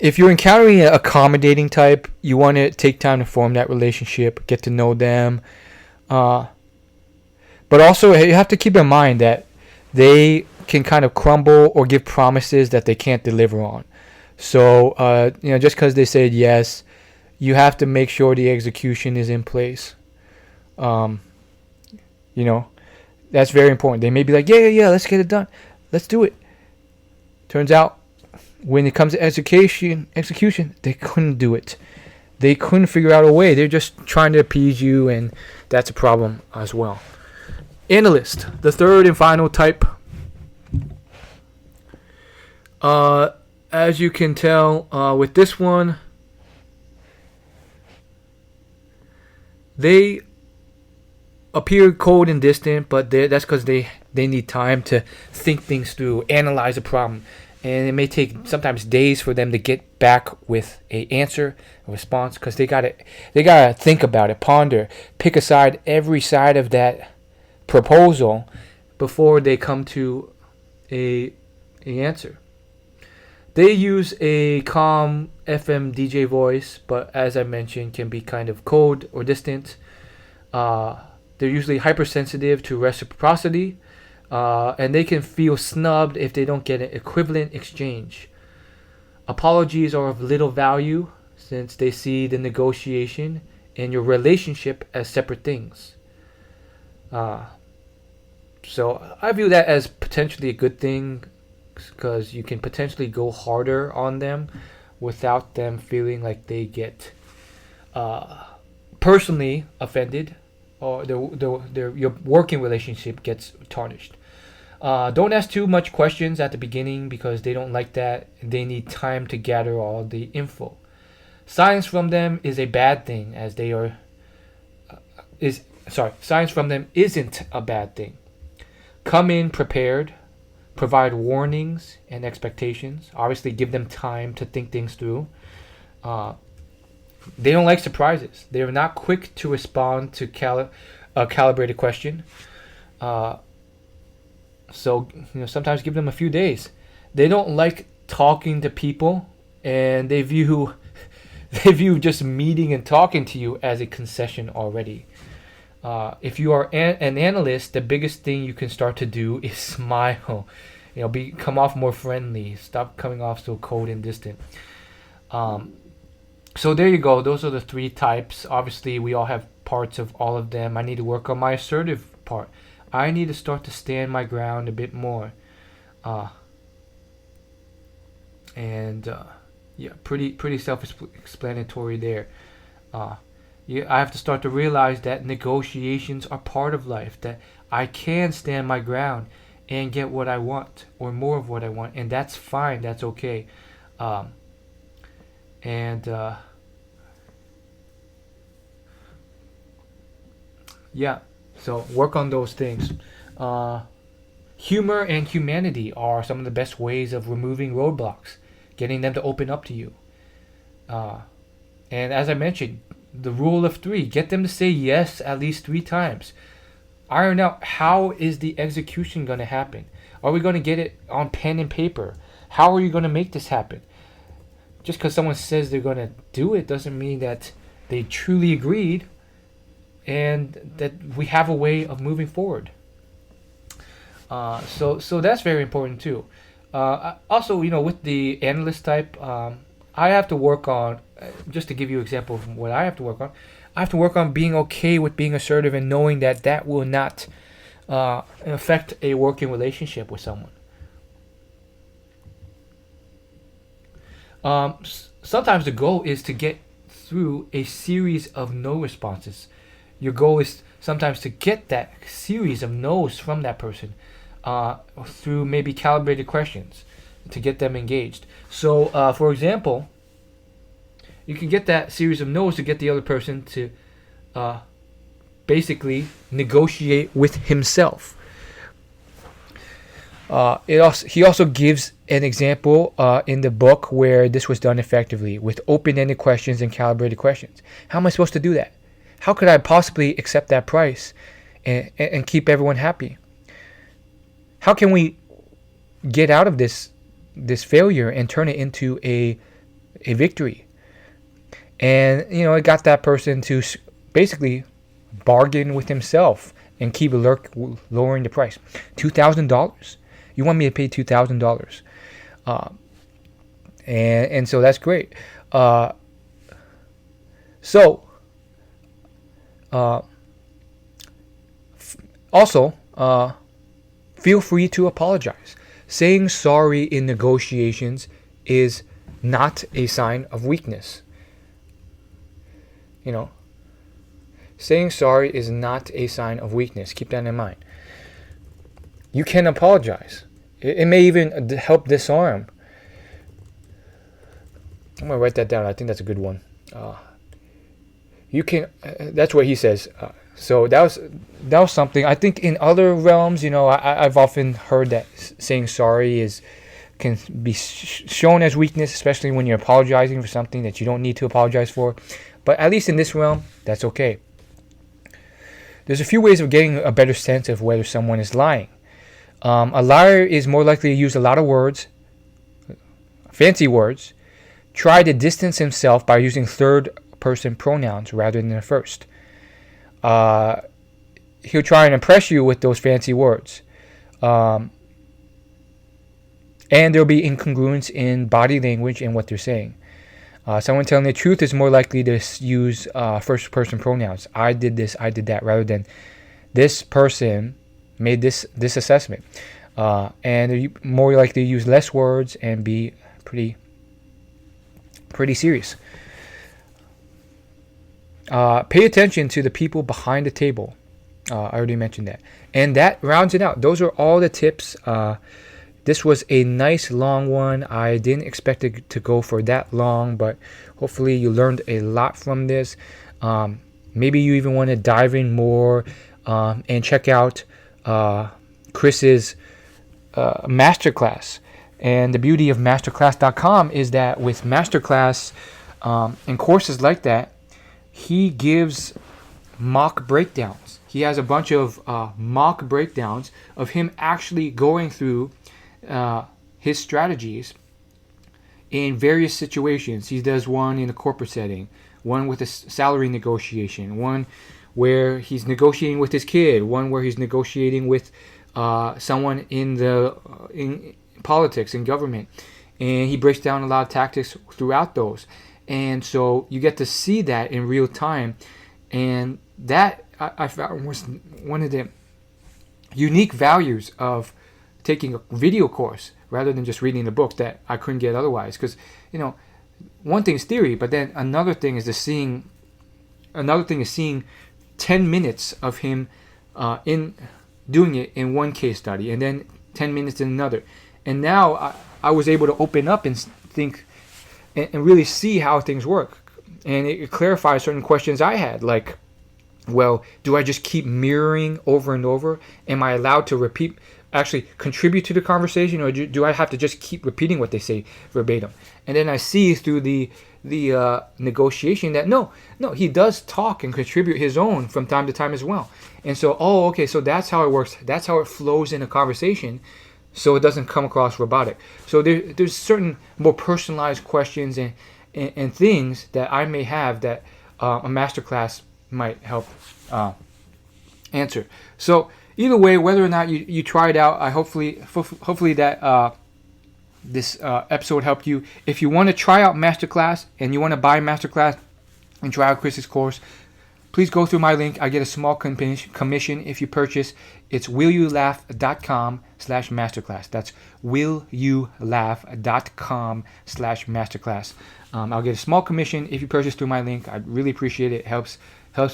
If you're encountering an accommodating type, you want to take time to form that relationship, get to know them. But also, you have to keep in mind that they can kind of crumble or give promises that they can't deliver on. So, just because they said yes, you have to make sure the execution is in place. That's very important. They may be like, yeah, let's get it done. Let's do it. Turns out, when it comes to execution, they couldn't do it. They couldn't figure out a way. They're just trying to appease you, and that's a problem as well. Analyst, the third and final type. As you can tell with this one, they appear cold and distant, but that's because they need time to think things through, analyze a problem. And it may take sometimes days for them to get back with a answer, a response, because they gotta think about it, ponder, pick aside every side of that proposal before they come to a answer. They use a calm FM DJ voice, but as I mentioned, can be kind of cold or distant. They're usually hypersensitive to reciprocity. And they can feel snubbed if they don't get an equivalent exchange. Apologies are of little value since they see the negotiation and your relationship as separate things. So I view that as potentially a good thing because you can potentially go harder on them without them feeling like they get personally offended or your working relationship gets tarnished. Don't ask too much questions at the beginning because they don't like that. They need time to gather all the info. Silence from them is a bad thing as they are... silence from them isn't a bad thing. Come in prepared. Provide warnings and expectations. Obviously give them time to think things through. They don't like surprises. They're not quick to respond to a calibrated question. So sometimes give them a few days. They don't like talking to people, and they view just meeting and talking to you as a concession already. If you are an analyst, the biggest thing you can start to do is smile. Come off more friendly. Stop coming off so cold and distant. So there you go. Those are the 3 types. Obviously, we all have parts of all of them. I need to work on my assertive part. I need to start to stand my ground a bit more. Yeah, pretty self-explanatory there. I have to start to realize that negotiations are part of life. That I can stand my ground and get what I want, or more of what I want, and that's fine. That's okay. Yeah, so work on those things. Humor and humanity are some of the best ways of removing roadblocks, getting them to open up to you. And as I mentioned, the rule of 3, get them to say yes at least 3 times. Iron out how is the execution going to happen. Are we going to get it on pen and paper? How are you going to make this happen? Just because someone says they're going to do it doesn't mean that they truly agreed and that we have a way of moving forward. So that's very important too. Also, with the analyst type, I have to work on, just to give you an example of what I have to work on, I have to work on being okay with being assertive and knowing that will not affect a working relationship with someone. Sometimes the goal is to get through a series of no responses. Your goal is sometimes to get that series of no's from that person through maybe calibrated questions to get them engaged. So, for example, you can get that series of no's to get the other person to basically negotiate with himself. He also gives an example in the book where this was done effectively with open-ended questions and calibrated questions. How am I supposed to do that? How could I possibly accept that price and keep everyone happy? How can we get out of this failure and turn it into a victory? And it got that person to basically bargain with himself and keep lowering the price. $2,000. You want me to pay $2,000? And so that's great. Also, feel free to apologize. Saying sorry in negotiations is not a sign of weakness. Saying sorry is not a sign of weakness. Keep that in mind. You can apologize. It may even help disarm. I'm going to write that down. I think that's a good one. You can. That's what he says. So that was something. I think in other realms, I've often heard that saying sorry can be shown as weakness, especially when you're apologizing for something that you don't need to apologize for. But at least in this realm, that's okay. There's a few ways of getting a better sense of whether someone is lying. A liar is more likely to use a lot of words, fancy words, try to distance himself by using third-person pronouns rather than the first. He'll try and impress you with those fancy words. And there'll be incongruence in body language and what they're saying. Someone telling the truth is more likely to use first-person pronouns. I did this, I did that, rather than this person made this assessment. And they're more likely to use less words and be pretty serious. Pay attention to the people behind the table. I already mentioned that. And that rounds it out. Those are all the tips. This was a nice long one. I didn't expect it to go for that long, but hopefully you learned a lot from this. Maybe you even want to dive in more and check out Chris's masterclass. And the beauty of masterclass.com is that with masterclass and courses like that, he gives mock breakdowns. He has a bunch of mock breakdowns of him actually going through his strategies in various situations. He does one in a corporate setting, one with a salary negotiation, one where he's negotiating with his kid, one where he's negotiating with someone in politics and government, and he breaks down a lot of tactics throughout those. And so you get to see that in real time, and that I found was one of the unique values of taking a video course rather than just reading the book that I couldn't get otherwise. Because one thing is theory, but then another thing is seeing 10 minutes of him in doing it in one case study, and then 10 minutes in another. And now I was able to open up and think and really see how things work. And it clarifies certain questions I had, like, well, do I just keep mirroring over and over? Am I allowed to actually contribute to the conversation, or do I have to just keep repeating what they say verbatim? And then I see through the negotiation that no, he does talk and contribute his own from time to time as well. And so, okay, so that's how it works. That's how it flows in a conversation, so it doesn't come across robotic. So there's certain more personalized questions and things that I may have that a masterclass might help answer. So either way, whether or not you try it out, hopefully that this episode helped you. If you want to try out masterclass and you want to buy masterclass and try out Chris's course, please go through my link. I get a small commission if you purchase. It's willyoulaugh.com/masterclass. That's willyoulaugh.com/masterclass. I'll get a small commission if you purchase through my link. I'd really appreciate it. It helps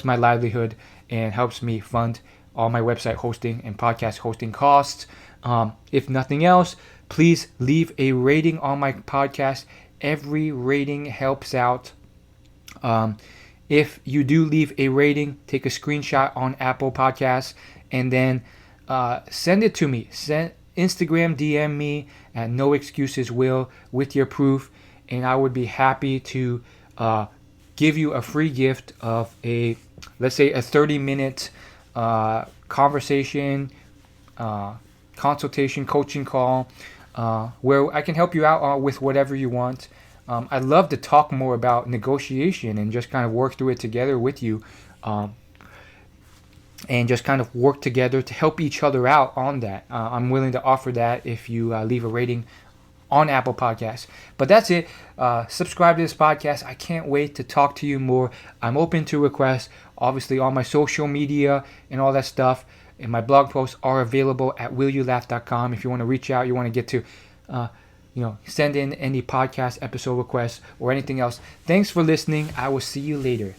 my livelihood and helps me fund all my website hosting and podcast hosting costs. If nothing else, please leave a rating on my podcast. Every rating helps out. If you do leave a rating, take a screenshot on Apple Podcasts and then send it to me. Instagram DM me at NoExcusesWill with your proof, and I would be happy to give you a free gift of let's say a 30-minute conversation, consultation, coaching call, where I can help you out with whatever you want. I'd love to talk more about negotiation and just kind of work through it together with you, and just kind of work together to help each other out on that. I'm willing to offer that if you leave a rating on Apple Podcasts. But that's it. Subscribe to this podcast. I can't wait to talk to you more. I'm open to requests. Obviously, all my social media and all that stuff and my blog posts are available at willyoulaugh.com. If you want to reach out, you want to get to send in any podcast episode requests or anything else. Thanks for listening. I will see you later.